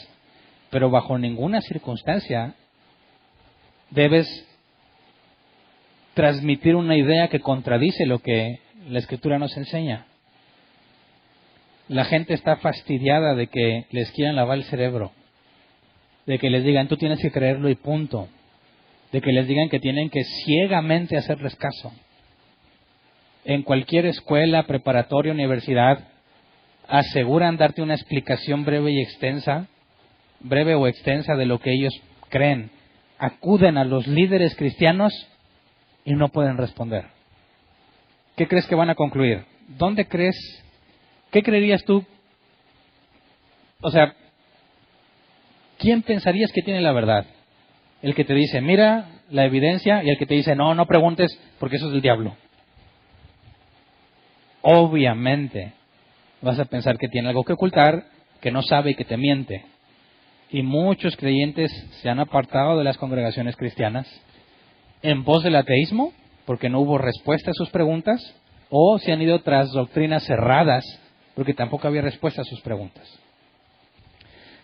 pero bajo ninguna circunstancia debes transmitir una idea que contradice lo que la Escritura nos enseña. La gente está fastidiada de que les quieran lavar el cerebro, de que les digan, tú tienes que creerlo y punto, de que les digan que tienen que ciegamente hacerles caso. En cualquier escuela, preparatoria, universidad, aseguran darte una explicación breve o extensa de lo que ellos creen. Acuden a los líderes cristianos y no pueden responder. ¿Qué crees que van a concluir? ¿Dónde crees? ¿Qué creerías tú? O sea, ¿quién pensarías que tiene la verdad? El que te dice, mira la evidencia, y el que te dice, no, no preguntes porque eso es del diablo. Obviamente vas a pensar que tiene algo que ocultar, que no sabe y que te miente. Y muchos creyentes se han apartado de las congregaciones cristianas en pos del ateísmo, porque no hubo respuesta a sus preguntas, o se han ido tras doctrinas cerradas, porque tampoco había respuesta a sus preguntas.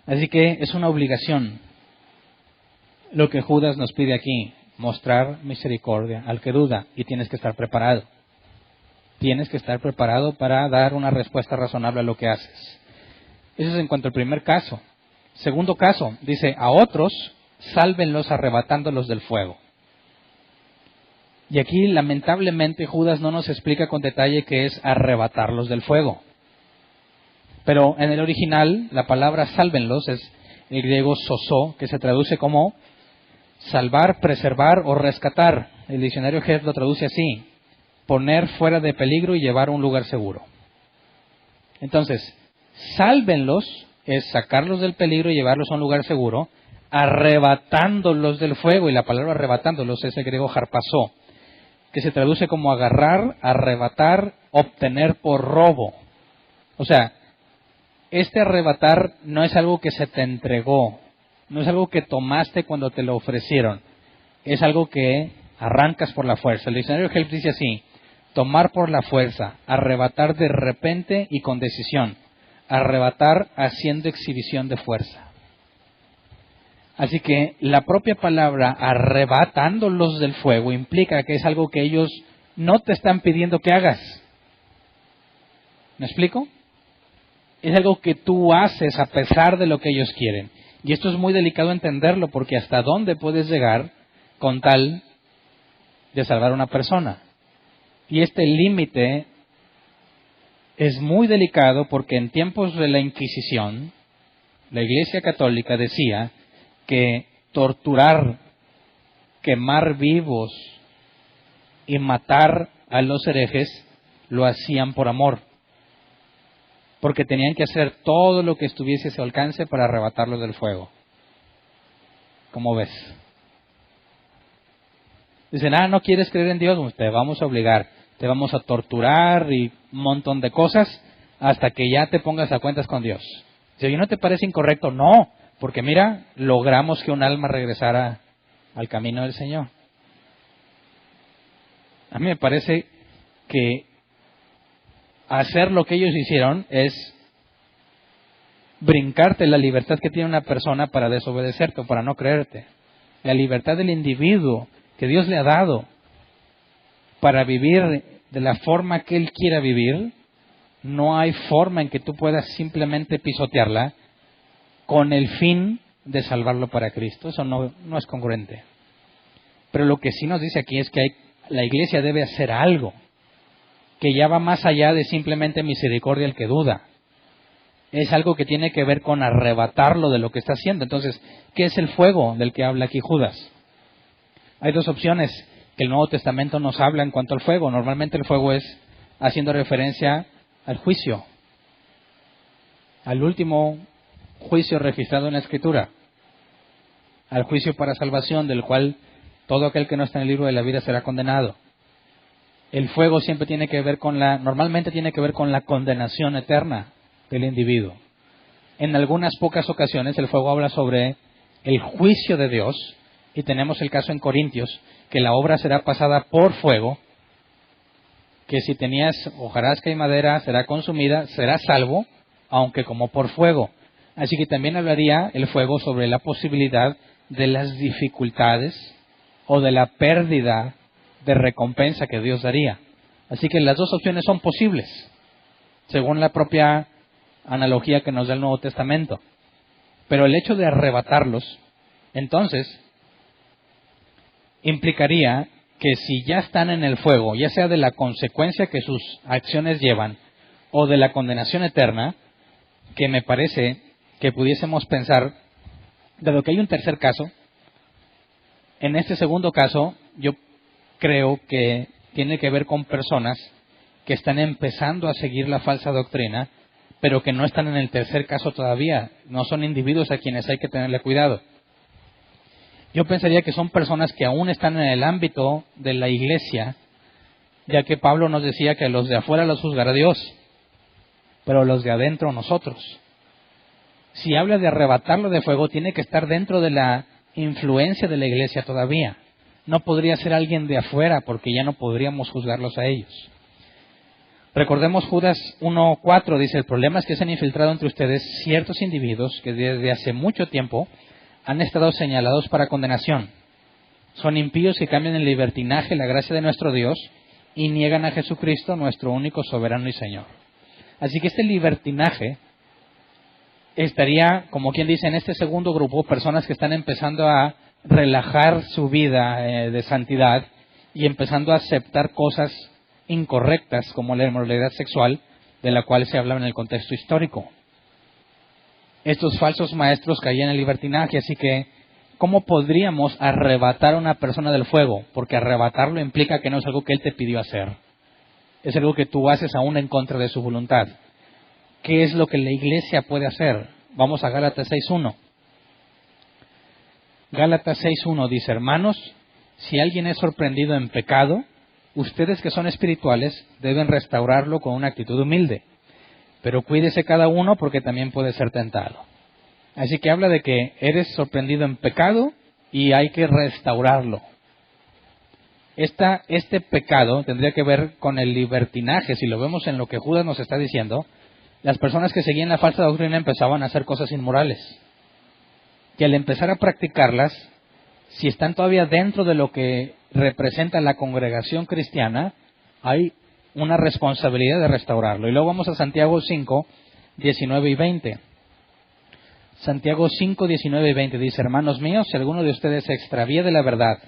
Así que es una obligación lo que Judas nos pide aquí, mostrar misericordia al que duda, y tienes que estar preparado. Tienes que estar preparado para dar una respuesta razonable a lo que haces. Eso es en cuanto al primer caso. Segundo caso, dice, a otros, sálvenlos arrebatándolos del fuego. Y aquí, lamentablemente, Judas no nos explica con detalle qué es arrebatarlos del fuego. Pero en el original, la palabra sálvenlos es el griego sosó, que se traduce como salvar, preservar o rescatar. El diccionario Hess lo traduce así: poner fuera de peligro y llevar a un lugar seguro. Entonces, sálvenlos es sacarlos del peligro y llevarlos a un lugar seguro, arrebatándolos del fuego. Y la palabra arrebatándolos es el griego harpazó, que se traduce como agarrar, arrebatar, obtener por robo. O sea, este arrebatar no es algo que se te entregó, no es algo que tomaste cuando te lo ofrecieron, es algo que arrancas por la fuerza. El diccionario Help dice así: tomar por la fuerza, arrebatar de repente y con decisión, arrebatar haciendo exhibición de fuerza. Así que la propia palabra arrebatándolos del fuego implica que es algo que ellos no te están pidiendo que hagas. ¿Me explico? Es algo que tú haces a pesar de lo que ellos quieren. Y esto es muy delicado entenderlo, porque hasta dónde puedes llegar con tal de salvar a una persona. Y este límite es muy delicado, porque en tiempos de la Inquisición, la Iglesia Católica decía que torturar, quemar vivos y matar a los herejes lo hacían por amor, porque tenían que hacer todo lo que estuviese a su alcance para arrebatarlos del fuego. ¿Cómo ves? Dicen, no quieres creer en Dios, pues te vamos a obligar, te vamos a torturar y un montón de cosas hasta que ya te pongas a cuentas con Dios. Si ¿no te parece incorrecto? No, porque mira, logramos que un alma regresara al camino del Señor. A mí me parece que hacer lo que ellos hicieron es brincarte la libertad que tiene una persona para desobedecerte o para no creerte. La libertad del individuo que Dios le ha dado para vivir de la forma que Él quiera vivir, no hay forma en que tú puedas simplemente pisotearla con el fin de salvarlo para Cristo. Eso no es congruente. Pero lo que sí nos dice aquí es que la iglesia debe hacer algo que ya va más allá de simplemente misericordia al que duda. Es algo que tiene que ver con arrebatarlo de lo que está haciendo. Entonces, ¿qué es el fuego del que habla aquí Judas? Hay dos opciones que el Nuevo Testamento nos habla en cuanto al fuego. Normalmente el fuego es haciendo referencia al juicio, al último juicio registrado en la Escritura, al juicio para salvación, del cual todo aquel que no está en el libro de la vida será condenado. El fuego siempre tiene que ver normalmente tiene que ver con la condenación eterna del individuo. En algunas pocas ocasiones el fuego habla sobre el juicio de Dios, y tenemos el caso en Corintios, que la obra será pasada por fuego, que si tenías hojarasca y madera será consumida, será salvo, aunque como por fuego. Así que también hablaría el fuego sobre la posibilidad de las dificultades o de la pérdida de recompensa que Dios daría. Así que las dos opciones son posibles, según la propia analogía que nos da el Nuevo Testamento. Pero el hecho de arrebatarlos, entonces, implicaría que si ya están en el fuego, ya sea de la consecuencia que sus acciones llevan o de la condenación eterna, que me parece que pudiésemos pensar, dado que hay un tercer caso, en este segundo caso yo creo que tiene que ver con personas que están empezando a seguir la falsa doctrina, pero que no están en el tercer caso todavía, no son individuos a quienes hay que tenerle cuidado. Yo pensaría que son personas que aún están en el ámbito de la iglesia, ya que Pablo nos decía que a los de afuera los juzgará Dios, pero los de adentro nosotros. Si habla de arrebatarlo de fuego, tiene que estar dentro de la influencia de la iglesia todavía. No podría ser alguien de afuera, porque ya no podríamos juzgarlos a ellos. Recordemos Judas 1:4, dice, el problema es que se han infiltrado entre ustedes ciertos individuos que desde hace mucho tiempo han estado señalados para condenación. Son impíos que cambian en libertinaje la gracia de nuestro Dios y niegan a Jesucristo, nuestro único soberano y Señor. Así que este libertinaje estaría, como quien dice, en este segundo grupo, personas que están empezando a relajar su vida de santidad y empezando a aceptar cosas incorrectas como la inmoralidad sexual, de la cual se habla en el contexto histórico. Estos falsos maestros caían en el libertinaje, así que ¿cómo podríamos arrebatar a una persona del fuego? Porque arrebatarlo implica que no es algo que él te pidió hacer. Es algo que tú haces aún en contra de su voluntad. ¿Qué es lo que la iglesia puede hacer? Vamos a Gálatas 6:1. Gálatas 6:1 dice, hermanos, si alguien es sorprendido en pecado, ustedes que son espirituales deben restaurarlo con una actitud humilde. Pero cuídese cada uno porque también puede ser tentado. Así que habla de que eres sorprendido en pecado y hay que restaurarlo. Este pecado tendría que ver con el libertinaje. Si lo vemos en lo que Judas nos está diciendo, las personas que seguían la falsa doctrina empezaban a hacer cosas inmorales. Y al empezar a practicarlas, si están todavía dentro de lo que representa la congregación cristiana, hay una responsabilidad de restaurarlo. Y luego vamos a Santiago 5:19 y 20. Santiago 5:19 y 20 dice, hermanos míos, si alguno de ustedes se extravía de la verdad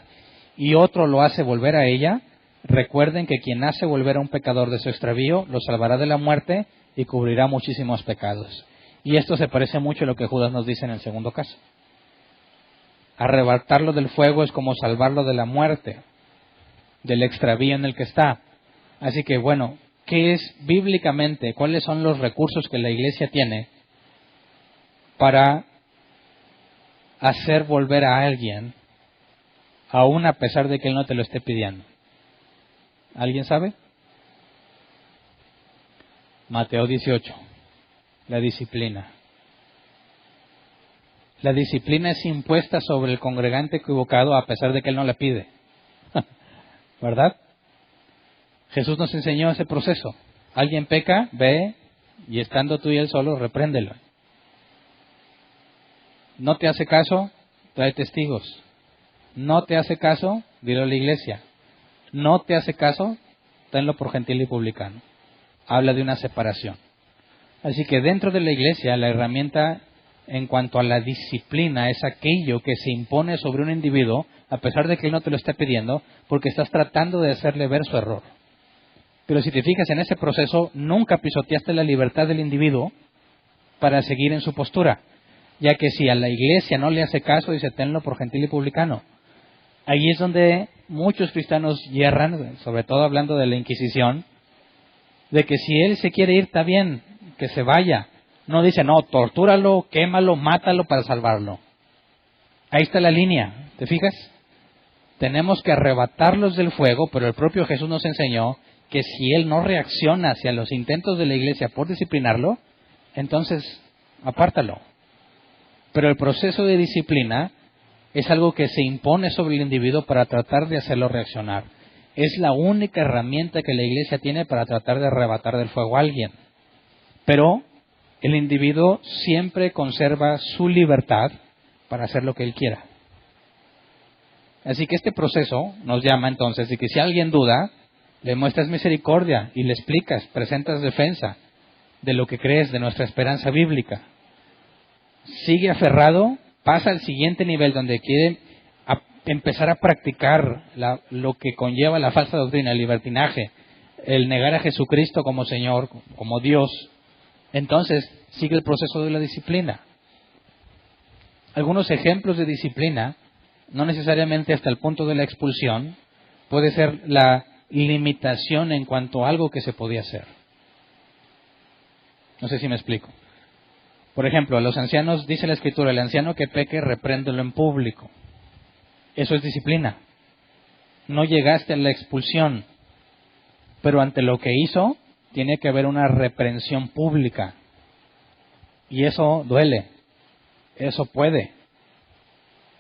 y otro lo hace volver a ella, recuerden que quien hace volver a un pecador de su extravío, lo salvará de la muerte y cubrirá muchísimos pecados. Y esto se parece mucho a lo que Judas nos dice en el segundo caso. Arrebatarlo del fuego es como salvarlo de la muerte. del extravío en el que está. Así que bueno, ¿qué es bíblicamente? ¿Cuáles son los recursos que la iglesia tiene para hacer volver a alguien, aún a pesar de que él no te lo esté pidiendo? ¿Alguien sabe? Mateo 18, la disciplina. La disciplina es impuesta sobre el congregante equivocado a pesar de que él no la pide. ¿Verdad? Jesús nos enseñó ese proceso. Alguien peca, ve, y estando tú y él solo, repréndelo. No te hace caso, trae testigos. No te hace caso, dilo a la iglesia. No te hace caso, tenlo por gentil y publicano. Habla de una separación. Así que dentro de la iglesia, la herramienta en cuanto a la disciplina es aquello que se impone sobre un individuo, a pesar de que él no te lo esté pidiendo, porque estás tratando de hacerle ver su error. Pero si te fijas en ese proceso, nunca pisoteaste la libertad del individuo para seguir en su postura. Ya que si a la iglesia no le hace caso, dice, tenlo por gentil y publicano. Ahí es donde muchos cristianos yerran, sobre todo hablando de la Inquisición, de que si él se quiere ir, está bien, que se vaya. No dice, no, tortúralo, quémalo, mátalo para salvarlo. Ahí está la línea, ¿te fijas? Tenemos que arrebatarlos del fuego, pero el propio Jesús nos enseñó que si él no reacciona hacia los intentos de la iglesia por disciplinarlo, entonces apártalo. Pero el proceso de disciplina es algo que se impone sobre el individuo para tratar de hacerlo reaccionar. Es la única herramienta que la iglesia tiene para tratar de arrebatar del fuego a alguien. Pero el individuo siempre conserva su libertad para hacer lo que él quiera. Así que este proceso nos llama entonces de que si alguien duda, le muestras misericordia y le explicas, presentas defensa de lo que crees, de nuestra esperanza bíblica. Sigue aferrado, pasa al siguiente nivel donde quiere empezar a practicar lo que conlleva la falsa doctrina, el libertinaje, el negar a Jesucristo como Señor, como Dios. Entonces sigue el proceso de la disciplina. Algunos ejemplos de disciplina, no necesariamente hasta el punto de la expulsión, puede ser la limitación en cuanto a algo que se podía hacer. No sé si me explico. Por ejemplo, a los ancianos, dice la Escritura, el anciano que peque, repréndelo en público. Eso es disciplina. No llegaste a la expulsión, pero ante lo que hizo, tiene que haber una reprensión pública. Y eso duele. Eso puede.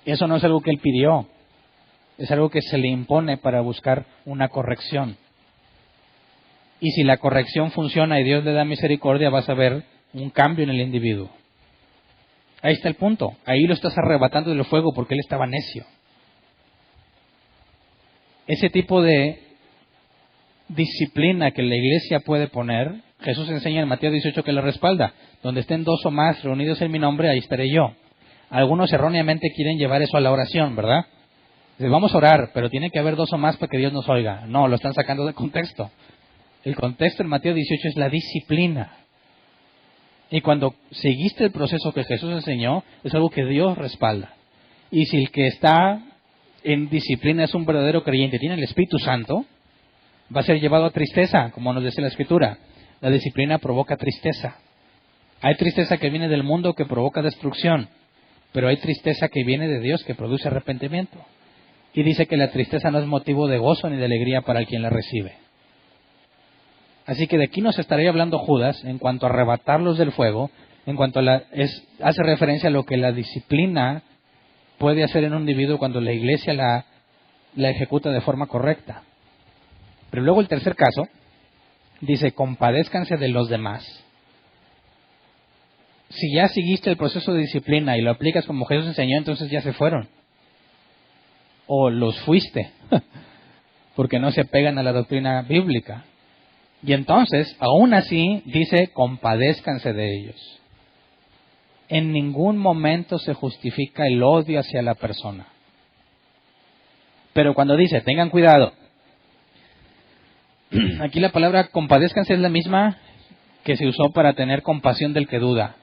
Eso no es algo que él pidió. Es algo que se le impone para buscar una corrección. Y si la corrección funciona y Dios le da misericordia, vas a ver un cambio en el individuo. Ahí está el punto. Ahí lo estás arrebatando del fuego porque él estaba necio. Ese tipo de disciplina que la iglesia puede poner, Jesús enseña en Mateo 18 que la respalda. Donde estén dos o más reunidos en mi nombre, ahí estaré yo. Algunos erróneamente quieren llevar eso a la oración, ¿verdad? Dicen, vamos a orar, pero tiene que haber dos o más para que Dios nos oiga. No, lo están sacando de contexto. El contexto en Mateo 18 es la disciplina. Y cuando seguiste el proceso que Jesús enseñó, es algo que Dios respalda. Y si el que está en disciplina es un verdadero creyente, tiene el Espíritu Santo, va a ser llevado a tristeza, como nos dice la Escritura. La disciplina provoca tristeza. Hay tristeza que viene del mundo que provoca destrucción, pero hay tristeza que viene de Dios que produce arrepentimiento. Y dice que la tristeza no es motivo de gozo ni de alegría para el quien la recibe. Así que de aquí nos estaría hablando Judas en cuanto a arrebatarlos del fuego, en cuanto a hace referencia a lo que la disciplina puede hacer en un individuo cuando la iglesia la ejecuta de forma correcta. Pero luego el tercer caso dice, compadézcanse de los demás. Si ya seguiste el proceso de disciplina y lo aplicas como Jesús enseñó, entonces ya se fueron. O los fuiste, porque no se apegan a la doctrina bíblica. Y entonces, aún así, dice, compadézcanse de ellos. En ningún momento se justifica el odio hacia la persona. Pero cuando dice, tengan cuidado, aquí la palabra compadézcanse es la misma que se usó para tener compasión del que duda.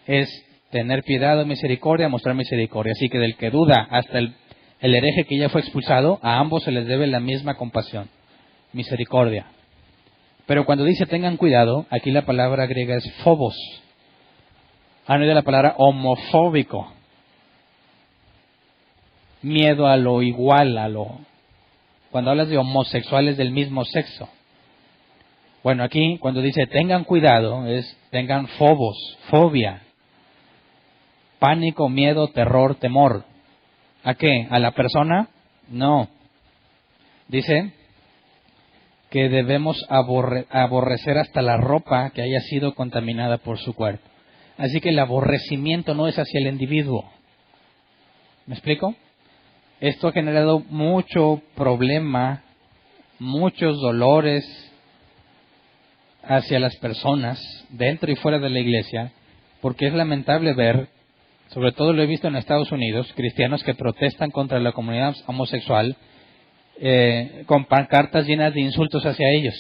Es tener piedad o misericordia, mostrar misericordia. Así que del que duda hasta el El hereje que ya fue expulsado, a ambos se les debe la misma compasión, misericordia. Pero cuando dice tengan cuidado, aquí la palabra griega es phobos. Han oído la palabra homofóbico. Miedo a lo igual, cuando hablas de homosexuales del mismo sexo. Bueno, aquí cuando dice tengan cuidado, tengan phobos, fobia, pánico, miedo, terror, temor. ¿A qué? ¿A la persona? No. Dice que debemos aborrecer hasta la ropa que haya sido contaminada por su cuerpo. Así que el aborrecimiento no es hacia el individuo. ¿Me explico? Esto ha generado mucho problema, muchos dolores hacia las personas, dentro y fuera de la iglesia, porque es lamentable ver, sobre todo lo he visto en Estados Unidos, cristianos que protestan contra la comunidad homosexual con pancartas llenas de insultos hacia ellos.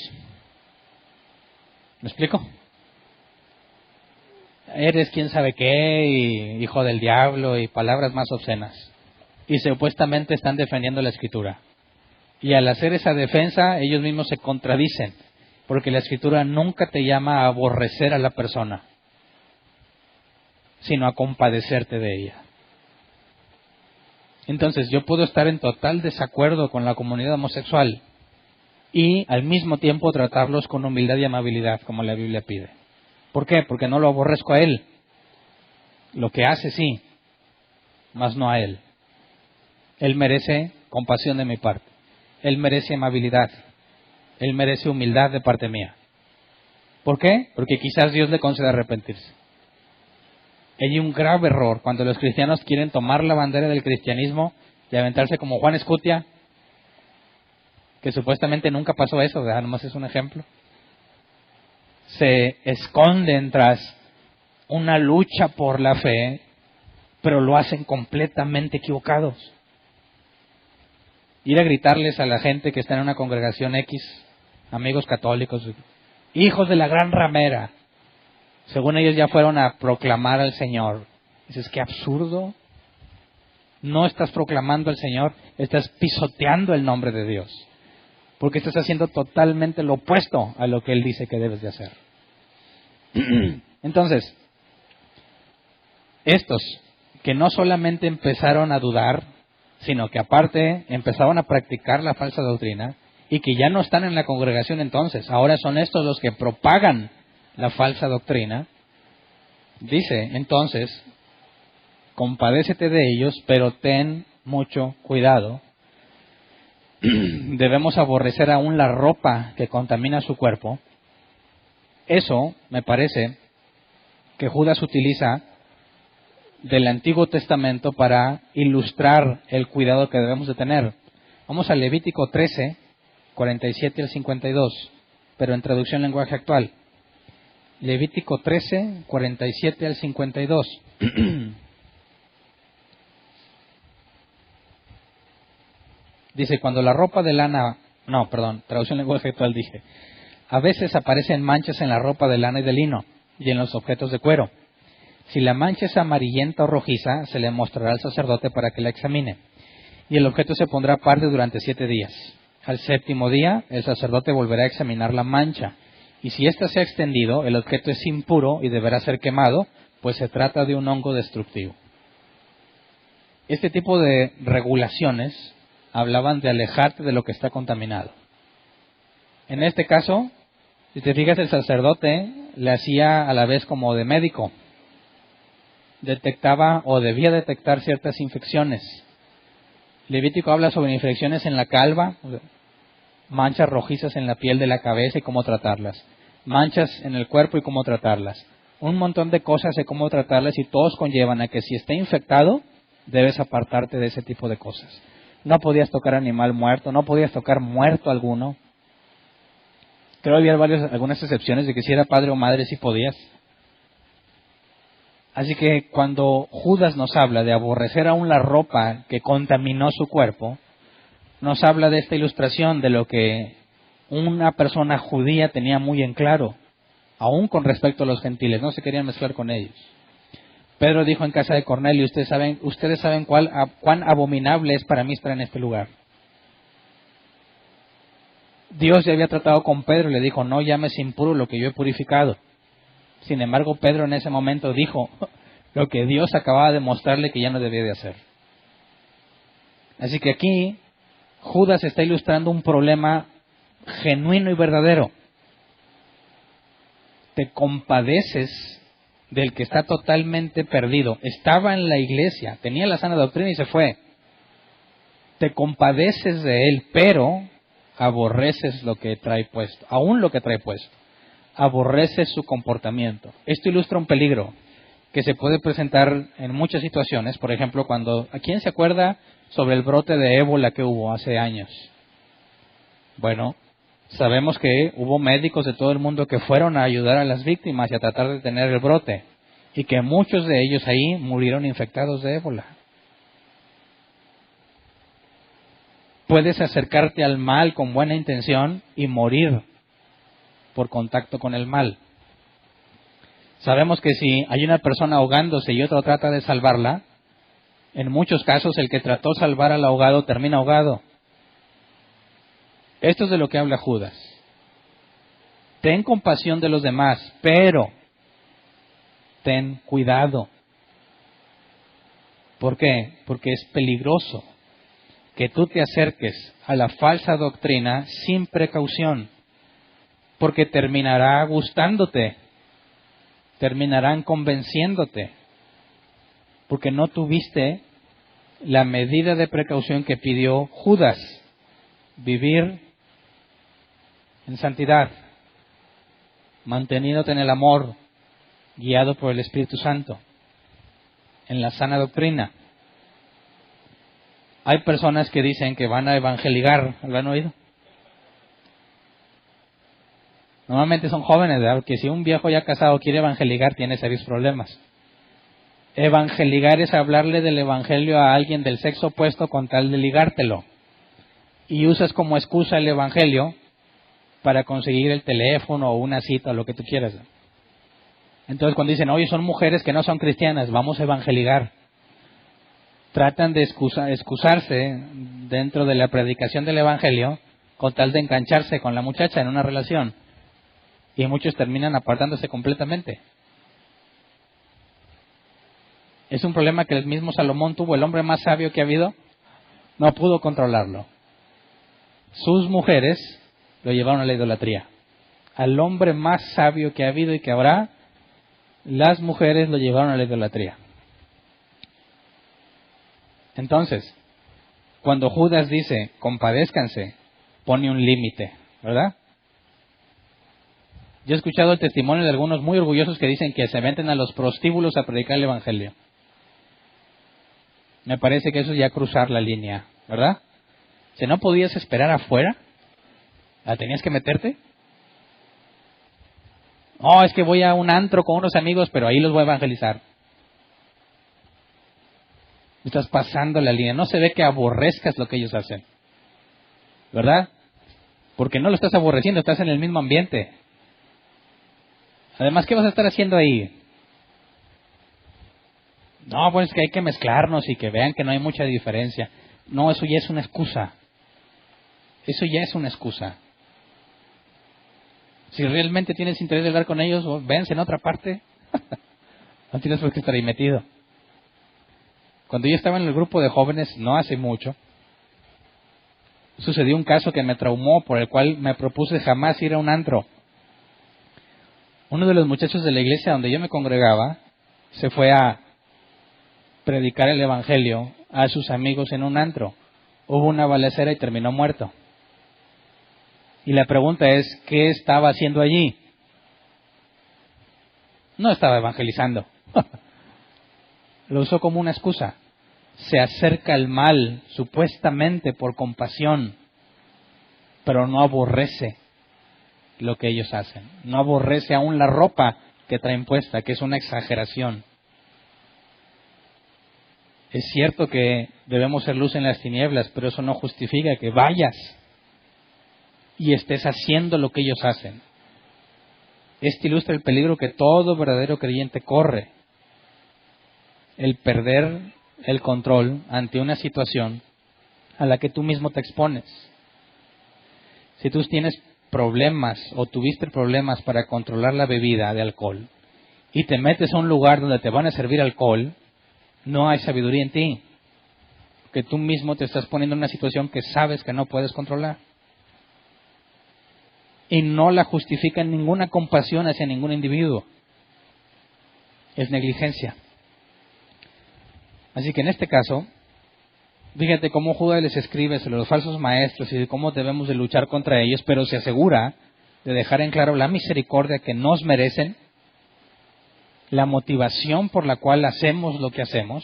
¿Me explico? Eres quién sabe qué, y hijo del diablo, y palabras más obscenas. Y supuestamente están defendiendo la Escritura. Y al hacer esa defensa, ellos mismos se contradicen, porque la Escritura nunca te llama a aborrecer a la persona, sino a compadecerte de ella. Entonces, yo puedo estar en total desacuerdo con la comunidad homosexual y al mismo tiempo tratarlos con humildad y amabilidad, como la Biblia pide. ¿Por qué? Porque no lo aborrezco a él. Lo que hace sí, mas no a él. Él merece compasión de mi parte. Él merece amabilidad. Él merece humildad de parte mía. ¿Por qué? Porque quizás Dios le conceda arrepentirse. Hay un grave error cuando los cristianos quieren tomar la bandera del cristianismo y aventarse como Juan Escutia, que supuestamente nunca pasó eso, ¿verdad? Nomás es un ejemplo. Se esconden tras una lucha por la fe, pero lo hacen completamente equivocados. Ir a gritarles a la gente que está en una congregación X, amigos católicos, hijos de la gran ramera, según ellos ya fueron a proclamar al Señor. Dices, qué absurdo. No estás proclamando al Señor, estás pisoteando el nombre de Dios. Porque estás haciendo totalmente lo opuesto a lo que Él dice que debes de hacer. Entonces, estos que no solamente empezaron a dudar, sino que aparte empezaron a practicar la falsa doctrina y que ya no están en la congregación entonces, ahora son estos los que propagan la falsa doctrina, dice entonces, compadécete de ellos, pero ten mucho cuidado. Debemos aborrecer aún la ropa que contamina su cuerpo. Eso me parece que Judas utiliza del Antiguo Testamento para ilustrar el cuidado que debemos de tener. Vamos a Levítico 13, 47 al 52, pero en traducción lenguaje actual. Levítico 13, 47 al 52. Dice, cuando la ropa de lana... traducción lenguaje actual dije. A veces aparecen manchas en la ropa de lana y de lino, y en los objetos de cuero. Si la mancha es amarillenta o rojiza, se le mostrará al sacerdote para que la examine. Y el objeto se pondrá aparte durante 7 días. Al 7º día, el sacerdote volverá a examinar la mancha. Y si ésta se ha extendido, el objeto es impuro y deberá ser quemado, pues se trata de un hongo destructivo. Este tipo de regulaciones hablaban de alejarte de lo que está contaminado. En este caso, si te fijas, el sacerdote le hacía a la vez como de médico. Detectaba o debía detectar ciertas infecciones. Levítico habla sobre infecciones en la calva, manchas rojizas en la piel de la cabeza y cómo tratarlas, manchas en el cuerpo y cómo tratarlas, un montón de cosas de cómo tratarlas, y todos conllevan a que si está infectado, debes apartarte de ese tipo de cosas. No podías tocar animal muerto, no podías tocar muerto alguno. Creo que había algunas excepciones de que si era padre o madre sí podías. Así que cuando Judas nos habla de aborrecer aún la ropa que contaminó su cuerpo, nos habla de esta ilustración de lo que una persona judía tenía muy en claro, aún con respecto a los gentiles, no se querían mezclar con ellos. Pedro dijo en casa de Cornelio, ustedes saben cuán abominable es para mí estar en este lugar. Dios ya había tratado con Pedro y le dijo, no llames impuro lo que yo he purificado. Sin embargo, Pedro en ese momento dijo lo que Dios acababa de mostrarle que ya no debía de hacer. Así que aquí Judas está ilustrando un problema genuino y verdadero. Te compadeces del que está totalmente perdido. Estaba en la iglesia, tenía la sana doctrina y se fue. Te compadeces de él, pero aborreces lo que trae puesto, aún lo que trae puesto. Aborreces su comportamiento. Esto ilustra un peligro que se puede presentar en muchas situaciones. Por ejemplo, ¿a quién se acuerda sobre el brote de ébola que hubo hace años? Bueno, sabemos que hubo médicos de todo el mundo que fueron a ayudar a las víctimas y a tratar de detener el brote, y que muchos de ellos ahí murieron infectados de ébola. Puedes acercarte al mal con buena intención y morir por contacto con el mal. Sabemos que si hay una persona ahogándose y otro trata de salvarla, en muchos casos el que trató de salvar al ahogado termina ahogado. Esto es de lo que habla Judas. Ten compasión de los demás, pero ten cuidado. ¿Por qué? Porque es peligroso que tú te acerques a la falsa doctrina sin precaución, porque terminará gustándote, terminarán convenciéndote, porque no tuviste la medida de precaución que pidió Judas: vivir en santidad, manteniéndote en el amor, guiado por el Espíritu Santo, en la sana doctrina. Hay personas que dicen que van a evangelizar, ¿lo han oído? Normalmente son jóvenes, ¿verdad? Porque si un viejo ya casado quiere evangelizar, tiene serios problemas. Evangelizar es hablarle del evangelio a alguien del sexo opuesto con tal de ligártelo. Y usas como excusa el evangelio para conseguir el teléfono o una cita o lo que tú quieras. Entonces cuando dicen, oye, son mujeres que no son cristianas, vamos a evangelizar. Tratan de excusarse dentro de la predicación del evangelio con tal de engancharse con la muchacha en una relación. Y muchos terminan apartándose completamente. Es un problema que el mismo Salomón tuvo. El hombre más sabio que ha habido no pudo controlarlo. Sus mujeres lo llevaron a la idolatría. Al hombre más sabio que ha habido y que habrá, las mujeres lo llevaron a la idolatría. Entonces, cuando Judas dice, compadézcanse, pone un límite, ¿verdad? Yo he escuchado el testimonio de algunos muy orgullosos que dicen que se meten a los prostíbulos a predicar el evangelio. Me parece que eso es ya cruzar la línea, ¿verdad? Si no podías esperar afuera, ¿la tenías que meterte? No, es que voy a un antro con unos amigos, pero ahí los voy a evangelizar. Estás pasando la línea. No se ve que aborrezcas lo que ellos hacen, ¿verdad? Porque no lo estás aborreciendo, estás en el mismo ambiente. Además, ¿qué vas a estar haciendo ahí? No, pues es que hay que mezclarnos y que vean que no hay mucha diferencia. No, eso ya es una excusa. Eso ya es una excusa. Si realmente tienes interés de hablar con ellos, véanse en otra parte. No tienes por qué estar ahí metido. Cuando yo estaba en el grupo de jóvenes, no hace mucho, sucedió un caso que me traumó, por el cual me propuse jamás ir a un antro. Uno de los muchachos de la iglesia donde yo me congregaba se fue a predicar el evangelio a sus amigos en un antro. Hubo una balacera y terminó muerto. Y la pregunta es, ¿qué estaba haciendo allí? No estaba evangelizando. Lo usó como una excusa. Se acerca al mal, supuestamente por compasión, pero no aborrece lo que ellos hacen. No aborrece aún la ropa que traen puesta, que es una exageración. Es cierto que debemos ser luz en las tinieblas, pero eso no justifica que vayas y estés haciendo lo que ellos hacen. Este ilustra el peligro que todo verdadero creyente corre. el perder el control ante una situación a la que tú mismo te expones. Si tú tienes problemas o tuviste problemas para controlar la bebida de alcohol y te metes a un lugar donde te van a servir alcohol, no hay sabiduría en ti, que tú mismo te estás poniendo en una situación que sabes que no puedes controlar. Y no la justifica ninguna compasión hacia ningún individuo. Es negligencia. Así que en este caso, fíjate cómo Judas les escribe sobre los falsos maestros y de cómo debemos de luchar contra ellos, pero se asegura de dejar en claro la misericordia que nos merecen, la motivación por la cual hacemos lo que hacemos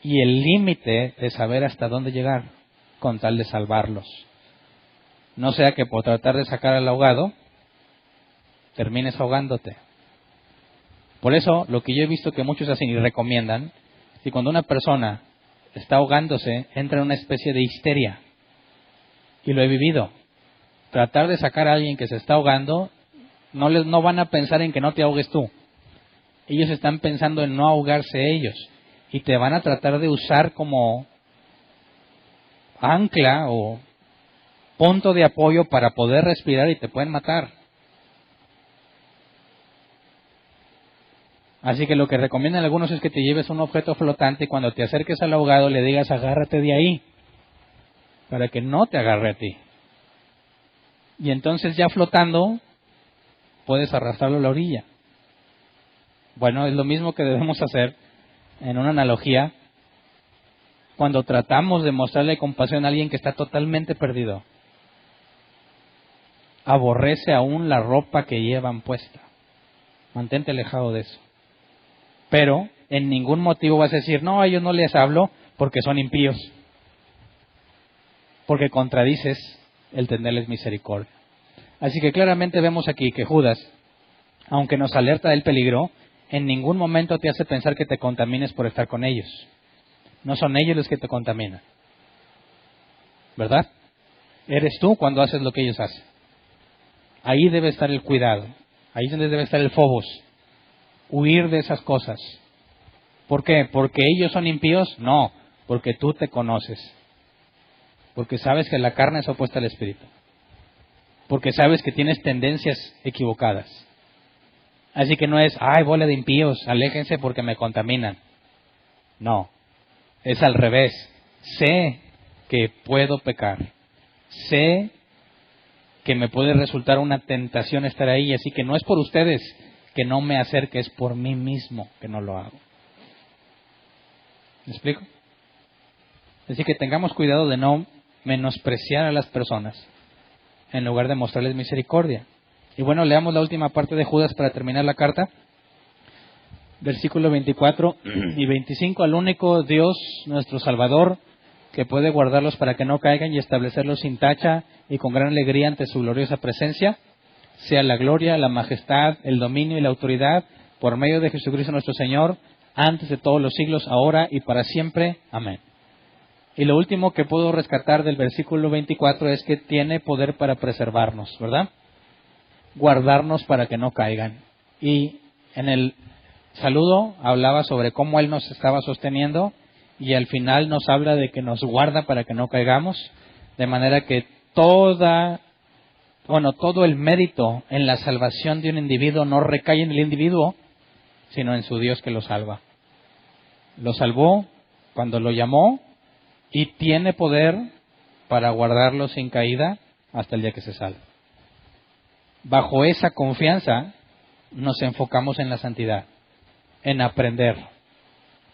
y el límite de saber hasta dónde llegar con tal de salvarlos. No sea que por tratar de sacar al ahogado, termines ahogándote. Por eso, lo que yo he visto que muchos hacen y recomiendan, si cuando una persona está ahogándose, entra en una especie de histeria. Y lo he vivido. Tratar de sacar a alguien que se está ahogando, no van a pensar en que no te ahogues tú. Ellos están pensando en no ahogarse ellos. Y te van a tratar de usar como ancla o punto de apoyo para poder respirar y te pueden matar. Así que lo que recomiendan algunos es que te lleves un objeto flotante y cuando te acerques al ahogado le digas agárrate de ahí, para que no te agarre a ti. Y entonces ya flotando puedes arrastrarlo a la orilla. Bueno, es lo mismo que debemos hacer en una analogía cuando tratamos de mostrarle compasión a alguien que está totalmente perdido. Aborrece aún la ropa que llevan puesta. Mantente alejado de eso. Pero en ningún motivo vas a decir, no, a ellos no les hablo porque son impíos. Porque contradices el tenerles misericordia. Así que claramente vemos aquí que Judas, aunque nos alerta del peligro, en ningún momento te hace pensar que te contamines por estar con ellos. No son ellos los que te contaminan. ¿Verdad? Eres tú cuando haces lo que ellos hacen. Ahí debe estar el cuidado. Ahí es donde debe estar el phobos. Huir de esas cosas. ¿Por qué? ¿Porque ellos son impíos? No, porque tú te conoces. Porque sabes que la carne es opuesta al espíritu. Porque sabes que tienes tendencias equivocadas. Así que no es, ay, bola de impíos, aléjense porque me contaminan. No, es al revés. Sé que puedo pecar. Sé que me puede resultar una tentación estar ahí, así que no es por ustedes que no me acerque, es por mí mismo que no lo hago. ¿Me explico? Así que tengamos cuidado de no menospreciar a las personas en lugar de mostrarles misericordia. Y bueno, leamos la última parte de Judas para terminar la carta. Versículo 24 y 25. Al único Dios, nuestro Salvador, que puede guardarlos para que no caigan y establecerlos sin tacha y con gran alegría ante su gloriosa presencia, sea la gloria, la majestad, el dominio y la autoridad por medio de Jesucristo nuestro Señor, antes de todos los siglos, ahora y para siempre. Amén. Y lo último que puedo rescatar del versículo 24 es que tiene poder para preservarnos, ¿verdad? Guardarnos para que no caigan. Y en el saludo hablaba sobre cómo Él nos estaba sosteniendo y al final nos habla de que nos guarda para que no caigamos, de manera que todo el mérito en la salvación de un individuo no recae en el individuo, sino en su Dios que lo salva. Lo salvó cuando lo llamó y tiene poder para guardarlo sin caída hasta el día que se salve. Bajo esa confianza nos enfocamos en la santidad, en aprender,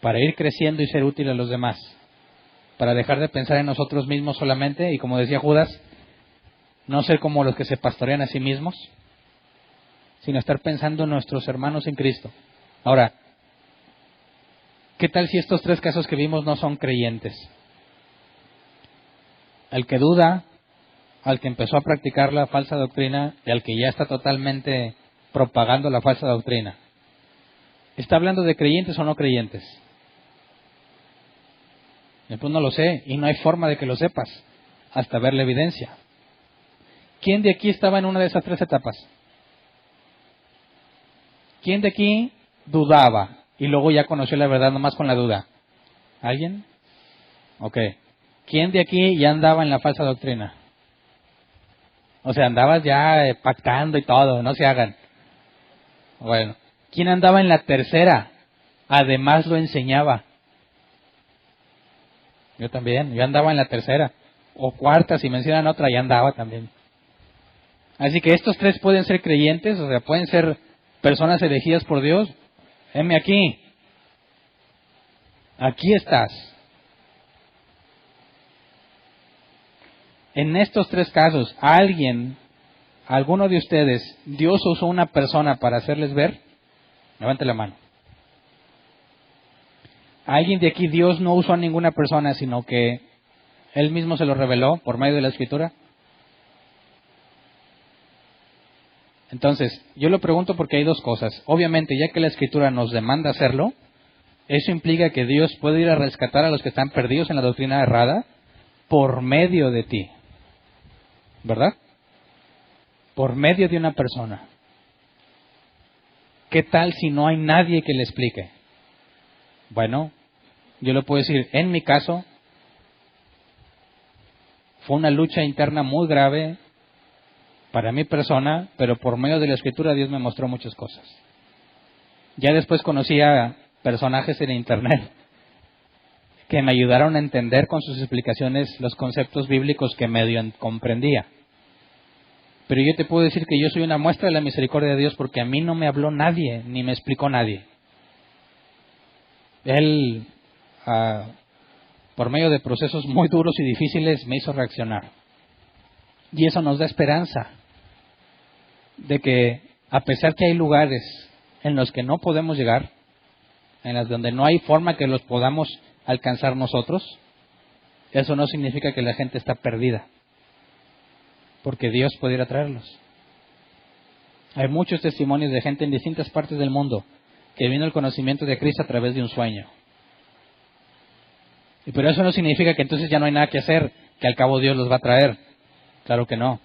para ir creciendo y ser útil a los demás, para dejar de pensar en nosotros mismos solamente y, como decía Judas, no ser como los que se pastorean a sí mismos, sino estar pensando en nuestros hermanos en Cristo. Ahora, ¿qué tal si estos tres casos que vimos no son creyentes? Al que duda, al que empezó a practicar la falsa doctrina y al que ya está totalmente propagando la falsa doctrina. ¿Está hablando de creyentes o no creyentes? Pues no lo sé y no hay forma de que lo sepas hasta ver la evidencia. ¿Quién de aquí estaba en una de esas tres etapas? ¿Quién de aquí dudaba? y luego ya conoció la verdad nomás con la duda? ¿Alguien? Ok. ¿Quién de aquí ya andaba en la falsa doctrina? O sea, andabas ya pactando y todo, no se hagan. Bueno. ¿Quién andaba en la tercera? Además lo enseñaba. Yo también, yo andaba en la tercera. O cuarta, si mencionan otra, ya andaba también. Así que estos tres pueden ser creyentes, o sea, pueden ser personas elegidas por Dios. Heme aquí. Aquí estás. En estos tres casos, alguno de ustedes, Dios usó una persona para hacerles ver. Levante la mano. ¿Alguien de aquí Dios no usó a ninguna persona, sino que Él mismo se lo reveló por medio de la Escritura? Entonces, yo lo pregunto porque hay dos cosas. Obviamente, ya que la Escritura nos demanda hacerlo, eso implica que Dios puede ir a rescatar a los que están perdidos en la doctrina errada por medio de ti. ¿Verdad? Por medio de una persona. ¿Qué tal si no hay nadie que le explique? Bueno, yo le puedo decir, en mi caso, fue una lucha interna muy grave para mi persona, pero por medio de la Escritura Dios me mostró muchas cosas. Ya después conocí a personajes en Internet que me ayudaron a entender con sus explicaciones los conceptos bíblicos que medio comprendía. Pero yo te puedo decir que yo soy una muestra de la misericordia de Dios porque a mí no me habló nadie, ni me explicó nadie. Él, por medio de procesos muy duros y difíciles, me hizo reaccionar. Y eso nos da esperanza de que, a pesar que hay lugares en los que no podemos llegar, en los donde no hay forma que los podamos alcanzar nosotros, eso no significa que la gente está perdida, porque Dios puede ir a traerlos. Hay muchos testimonios de gente en distintas partes del mundo que vino al conocimiento de Cristo a través de un sueño. Pero eso no significa que entonces ya no hay nada que hacer, que al cabo Dios los va a traer. Claro que no.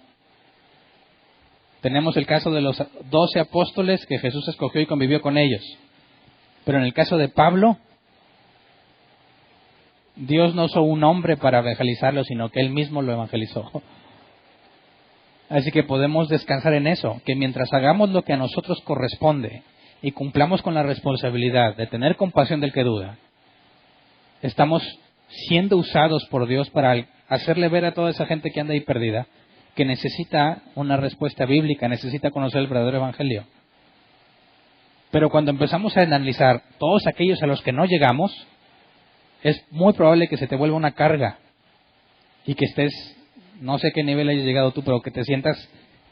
Tenemos el caso de los 12 apóstoles que Jesús escogió y convivió con ellos. Pero en el caso de Pablo, Dios no usó un hombre para evangelizarlo, sino que Él mismo lo evangelizó. Así que podemos descansar en eso, que mientras hagamos lo que a nosotros corresponde y cumplamos con la responsabilidad de tener compasión del que duda, estamos siendo usados por Dios para hacerle ver a toda esa gente que anda ahí perdida, que necesita una respuesta bíblica, necesita conocer el verdadero evangelio. Pero cuando empezamos a analizar todos aquellos a los que no llegamos, es muy probable que se te vuelva una carga y que estés, no sé qué nivel hayas llegado tú, pero que te sientas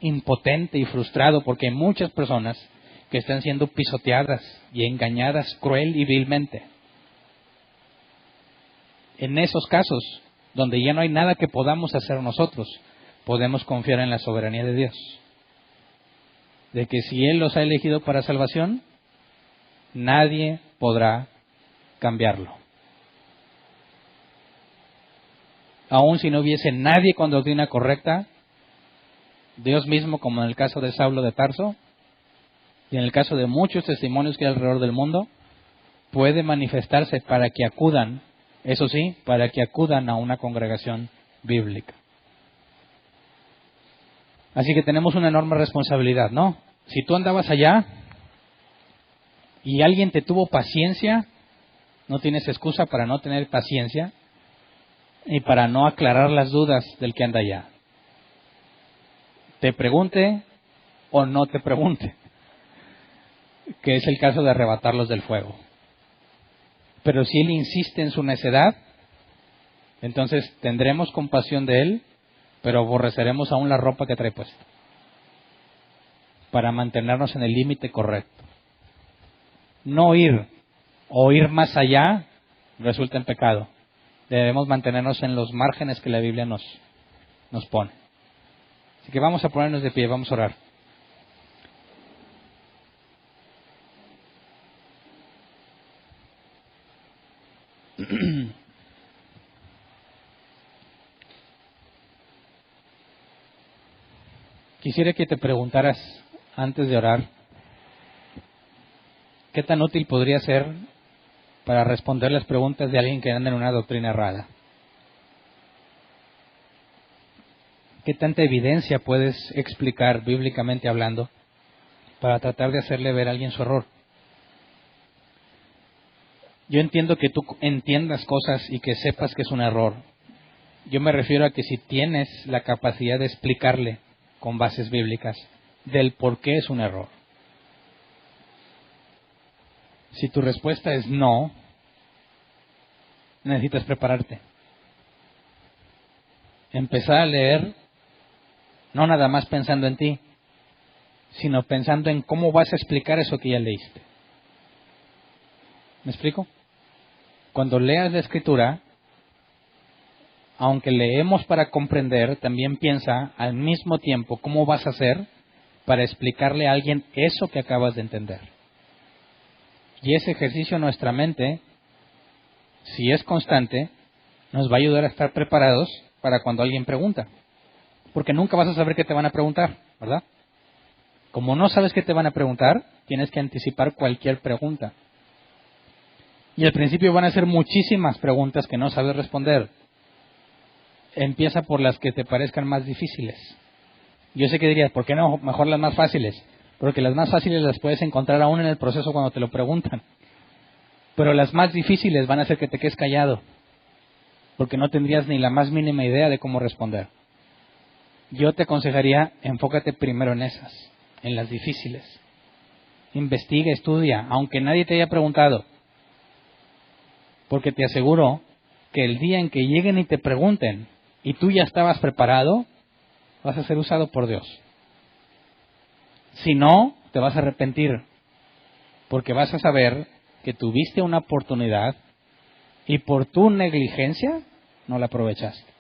impotente y frustrado porque hay muchas personas que están siendo pisoteadas y engañadas cruel y vilmente. En esos casos, donde ya no hay nada que podamos hacer nosotros, podemos confiar en la soberanía de Dios. De que si Él los ha elegido para salvación, nadie podrá cambiarlo. Aun si no hubiese nadie con doctrina correcta, Dios mismo, como en el caso de Saulo de Tarso, y en el caso de muchos testimonios que hay alrededor del mundo, puede manifestarse para que acudan, eso sí, para que acudan a una congregación bíblica. Así que tenemos una enorme responsabilidad, ¿no? Si tú andabas allá y alguien te tuvo paciencia, no tienes excusa para no tener paciencia y para no aclarar las dudas del que anda allá. Te pregunte o no te pregunte, que es el caso de arrebatarlos del fuego. Pero si él insiste en su necedad, entonces tendremos compasión de él, pero aborreceremos aún la ropa que trae puesta, para mantenernos en el límite correcto. No ir o ir más allá resulta en pecado. Debemos mantenernos en los márgenes que la Biblia nos pone. Así que vamos a ponernos de pie, vamos a orar. Quisiera que te preguntaras antes de orar, ¿Qué tan útil podría ser para responder las preguntas de alguien que anda en una doctrina errada? ¿Qué tanta evidencia puedes explicar bíblicamente hablando para tratar de hacerle ver a alguien su error? Yo entiendo que tú entiendas cosas y que sepas que es un error. Yo me refiero a que si tienes la capacidad de explicarle con bases bíblicas del por qué es un error. Si tu respuesta es no, necesitas prepararte. Empezar a leer, no nada más pensando en ti, sino pensando en cómo vas a explicar eso que ya leíste. ¿Me explico? Cuando leas la Escritura, aunque leemos para comprender, también piensa al mismo tiempo cómo vas a hacer para explicarle a alguien eso que acabas de entender. Y ese ejercicio en nuestra mente, si es constante, nos va a ayudar a estar preparados para cuando alguien pregunta. Porque nunca vas a saber qué te van a preguntar, ¿verdad? Como no sabes qué te van a preguntar, tienes que anticipar cualquier pregunta. Y al principio van a ser muchísimas preguntas que no sabes responder. Empieza por las que te parezcan más difíciles. Yo sé que dirías, ¿por qué no mejor las más fáciles? Porque las más fáciles las puedes encontrar aún en el proceso cuando te lo preguntan. Pero las más difíciles van a hacer que te quedes callado, porque no tendrías ni la más mínima idea de cómo responder. Yo te aconsejaría, enfócate primero en esas, en las difíciles. Investiga, estudia, aunque nadie te haya preguntado. Porque te aseguro que el día en que lleguen y te pregunten, y tú ya estabas preparado, vas a ser usado por Dios. Si no, te vas a arrepentir, porque vas a saber que tuviste una oportunidad y por tu negligencia no la aprovechaste.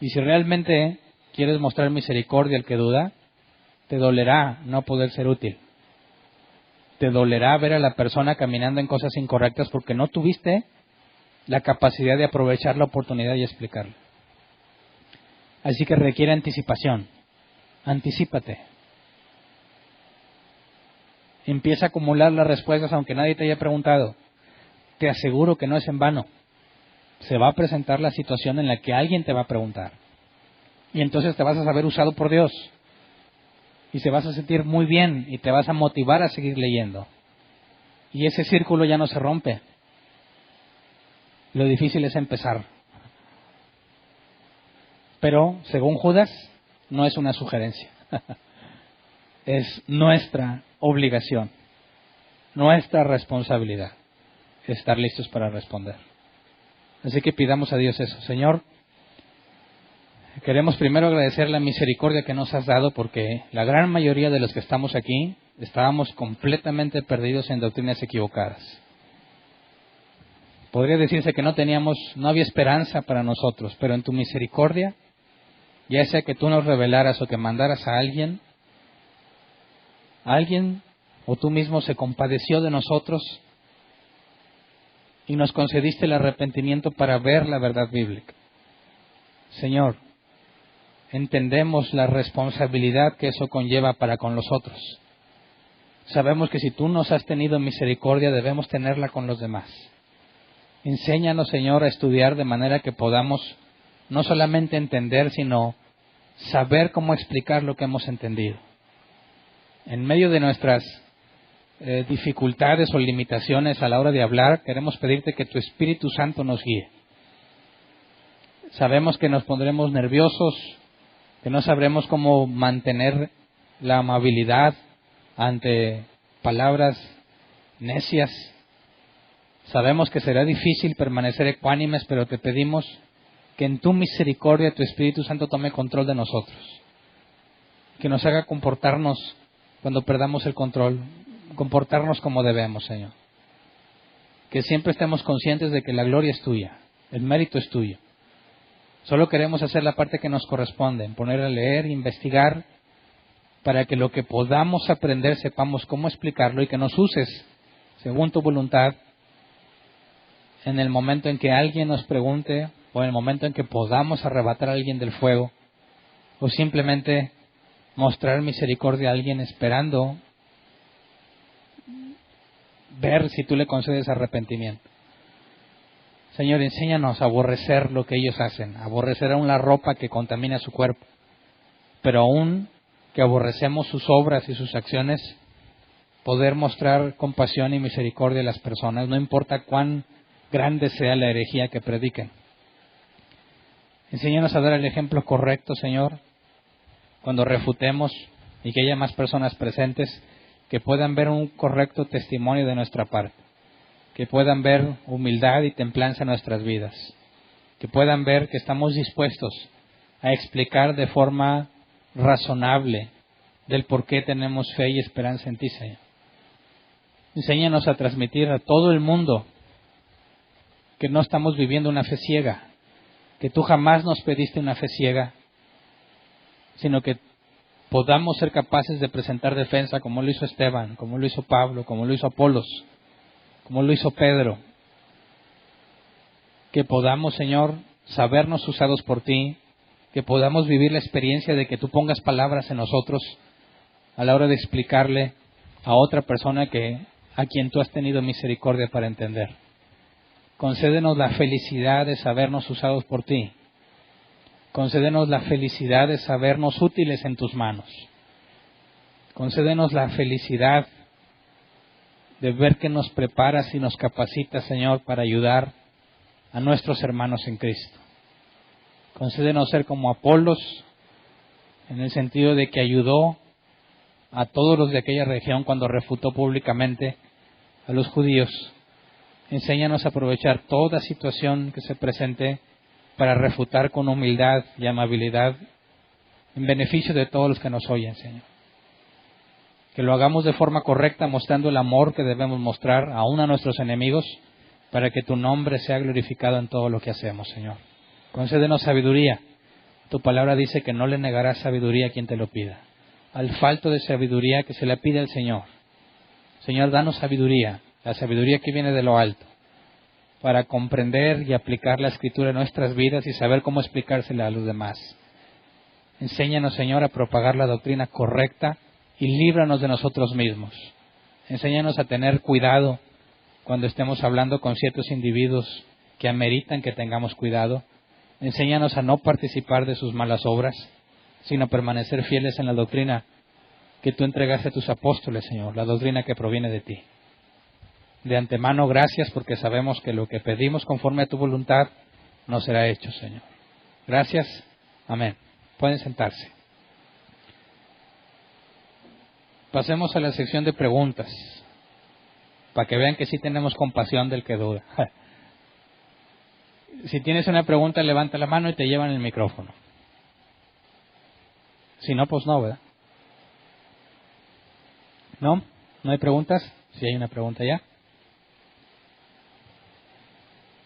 Y si realmente quieres mostrar misericordia al que duda, te dolerá no poder ser útil. Te dolerá ver a la persona caminando en cosas incorrectas porque no tuviste la capacidad de aprovechar la oportunidad y explicarlo. Así que requiere anticipación. Anticípate. Empieza a acumular las respuestas aunque nadie te haya preguntado. Te aseguro que no es en vano. Se va a presentar la situación en la que alguien te va a preguntar. Y entonces te vas a saber usado por Dios. Y te vas a sentir muy bien y te vas a motivar a seguir leyendo. Y ese círculo ya no se rompe. Lo difícil es empezar. Pero, según Judas, no es una sugerencia. Es nuestra obligación, nuestra responsabilidad, estar listos para responder. Así que pidamos a Dios eso. Señor, queremos primero agradecer la misericordia que nos has dado, porque la gran mayoría de los que estamos aquí estábamos completamente perdidos en doctrinas equivocadas. Podría decirse que no había esperanza para nosotros, pero en tu misericordia, ya sea que tú nos revelaras o que mandaras a alguien o tú mismo se compadeció de nosotros y nos concediste el arrepentimiento para ver la verdad bíblica. Señor, entendemos la responsabilidad que eso conlleva para con los otros. Sabemos que si tú nos has tenido misericordia, debemos tenerla con los demás. Enséñanos, Señor, a estudiar de manera que podamos no solamente entender, sino saber cómo explicar lo que hemos entendido. En medio de nuestras dificultades o limitaciones a la hora de hablar, queremos pedirte que tu Espíritu Santo nos guíe. Sabemos que nos pondremos nerviosos, que no sabremos cómo mantener la amabilidad ante palabras necias. Sabemos que será difícil permanecer ecuánimes, pero te pedimos que en tu misericordia tu Espíritu Santo tome control de nosotros. Que nos haga comportarnos cuando perdamos el control, comportarnos como debemos, Señor. Que siempre estemos conscientes de que la gloria es tuya, el mérito es tuyo. Solo queremos hacer la parte que nos corresponde, poner a leer, investigar, para que lo que podamos aprender sepamos cómo explicarlo y que nos uses, según tu voluntad, en el momento en que alguien nos pregunte o en el momento en que podamos arrebatar a alguien del fuego o simplemente mostrar misericordia a alguien esperando ver si tú le concedes arrepentimiento. Señor, enséñanos a aborrecer lo que ellos hacen, a aborrecer aún la ropa que contamina su cuerpo, pero aún que aborrecemos sus obras y sus acciones, poder mostrar compasión y misericordia a las personas, no importa cuán grande sea la herejía que prediquen. Enséñanos a dar el ejemplo correcto, Señor, cuando refutemos y que haya más personas presentes que puedan ver un correcto testimonio de nuestra parte, que puedan ver humildad y templanza en nuestras vidas, que puedan ver que estamos dispuestos a explicar de forma razonable del por qué tenemos fe y esperanza en ti, Señor. Enséñanos a transmitir a todo el mundo que no estamos viviendo una fe ciega, que tú jamás nos pediste una fe ciega, sino que podamos ser capaces de presentar defensa como lo hizo Esteban, como lo hizo Pablo, como lo hizo Apolos, como lo hizo Pedro. Que podamos, Señor, sabernos usados por ti, que podamos vivir la experiencia de que tú pongas palabras en nosotros a la hora de explicarle a otra persona a quien tú has tenido misericordia para entender. Concédenos la felicidad de sabernos usados por ti. Concédenos la felicidad de sabernos útiles en tus manos. Concédenos la felicidad de ver que nos preparas y nos capacitas, Señor, para ayudar a nuestros hermanos en Cristo. Concédenos ser como Apolos, en el sentido de que ayudó a todos los de aquella región cuando refutó públicamente a los judíos. Enséñanos a aprovechar toda situación que se presente para refutar con humildad y amabilidad en beneficio de todos los que nos oyen, Señor. Que lo hagamos de forma correcta, mostrando el amor que debemos mostrar aún a nuestros enemigos, para que tu nombre sea glorificado en todo lo que hacemos, Señor. Concédenos sabiduría. Tu palabra dice que no le negarás sabiduría a quien te lo pida. Al falto de sabiduría que se le pide al Señor. Señor, danos sabiduría, la sabiduría que viene de lo alto, para comprender y aplicar la Escritura en nuestras vidas y saber cómo explicársela a los demás. Enséñanos, Señor, a propagar la doctrina correcta y líbranos de nosotros mismos. Enséñanos a tener cuidado cuando estemos hablando con ciertos individuos que ameritan que tengamos cuidado. Enséñanos a no participar de sus malas obras, sino permanecer fieles en la doctrina que tú entregaste a tus apóstoles, Señor, la doctrina que proviene de ti. De antemano, gracias, porque sabemos que lo que pedimos conforme a tu voluntad nos será hecho, Señor. Gracias. Amén. Pueden sentarse. Pasemos a la sección de preguntas, para que vean que sí tenemos compasión del que duda. Si tienes una pregunta, levanta la mano y te llevan el micrófono. Si no, pues no, ¿verdad? ¿No? ¿No hay preguntas? Si hay una pregunta ya.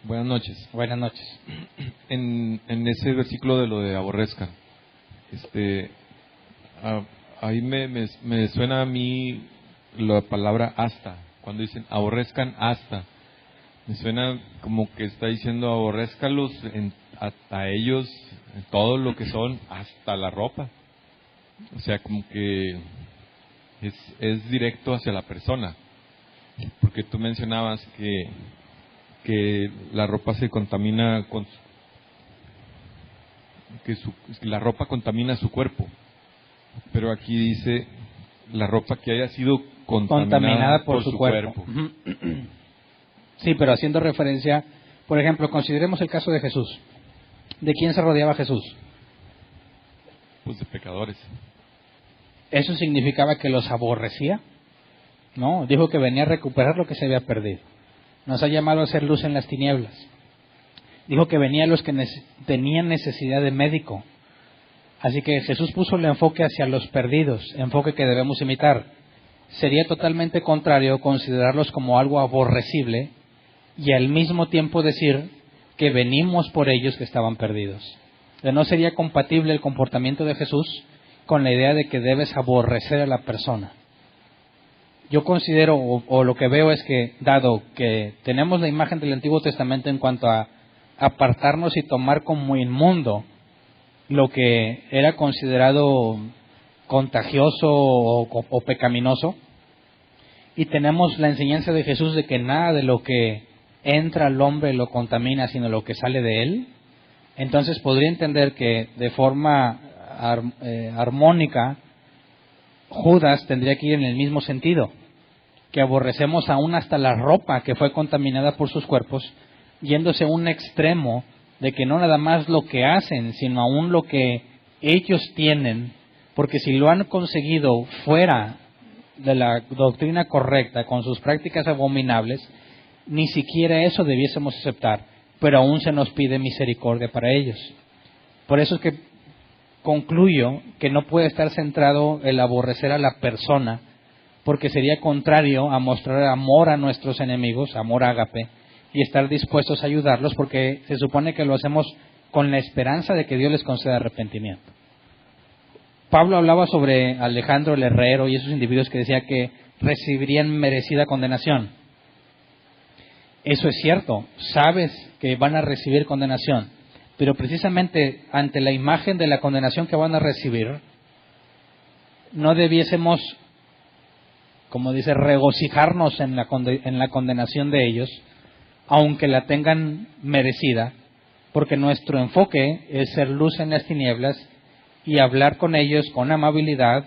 Buenas noches. Buenas noches. En ese versículo de lo de aborrezcan, ahí me suena a mí la palabra hasta. Cuando dicen aborrezcan hasta, me suena como que está diciendo aborrézcalos a ellos, en todo lo que son, hasta la ropa. O sea, como que es directo hacia la persona. Porque tú mencionabas que la ropa se contamina la ropa contamina su cuerpo, pero aquí dice la ropa que haya sido contaminada por su cuerpo. Sí, pero haciendo referencia, por ejemplo, consideremos el caso de Jesús. ¿De quién se rodeaba Jesús? Pues de pecadores. ¿Eso significaba que los aborrecía? No, dijo que venía a recuperar lo que se había perdido. Nos ha llamado a hacer luz en las tinieblas. Dijo que venía a los que tenían necesidad de médico. Así que Jesús puso el enfoque hacia los perdidos, enfoque que debemos imitar. Sería totalmente contrario considerarlos como algo aborrecible y al mismo tiempo decir que venimos por ellos que estaban perdidos. No sería compatible el comportamiento de Jesús con la idea de que debes aborrecer a la persona. Yo considero, o lo que veo es que, dado que tenemos la imagen del Antiguo Testamento en cuanto a apartarnos y tomar como inmundo lo que era considerado contagioso o pecaminoso, y tenemos la enseñanza de Jesús de que nada de lo que entra al hombre lo contamina, sino lo que sale de él, entonces podría entender que de forma armónica Judas tendría que ir en el mismo sentido, que aborrecemos aún hasta la ropa que fue contaminada por sus cuerpos, yéndose a un extremo de que no nada más lo que hacen, sino aún lo que ellos tienen, porque si lo han conseguido fuera de la doctrina correcta, con sus prácticas abominables, ni siquiera eso debiésemos aceptar, pero aún se nos pide misericordia para ellos. Por eso es que concluyo que no puede estar centrado el aborrecer a la persona, porque sería contrario a mostrar amor a nuestros enemigos, amor ágape, y estar dispuestos a ayudarlos, porque se supone que lo hacemos con la esperanza de que Dios les conceda arrepentimiento. Pablo hablaba sobre Alejandro el herrero y esos individuos que decía que recibirían merecida condenación. Eso es cierto, sabes que van a recibir condenación, pero precisamente ante la imagen de la condenación que van a recibir, no debiésemos, como dice, regocijarnos en la condenación de ellos, aunque la tengan merecida, porque nuestro enfoque es ser luz en las tinieblas y hablar con ellos con amabilidad,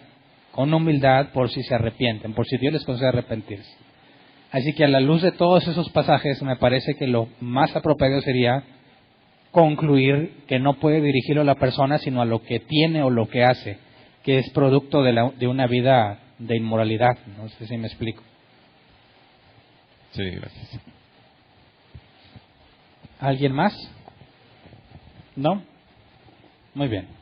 con humildad, por si se arrepienten, por si Dios les concede arrepentirse. Así que a la luz de todos esos pasajes, me parece que lo más apropiado sería concluir que no puede dirigirlo a la persona, sino a lo que tiene o lo que hace, que es producto de una vida de inmoralidad. No sé si me explico. Sí, gracias. ¿Alguien más? ¿No? Muy bien.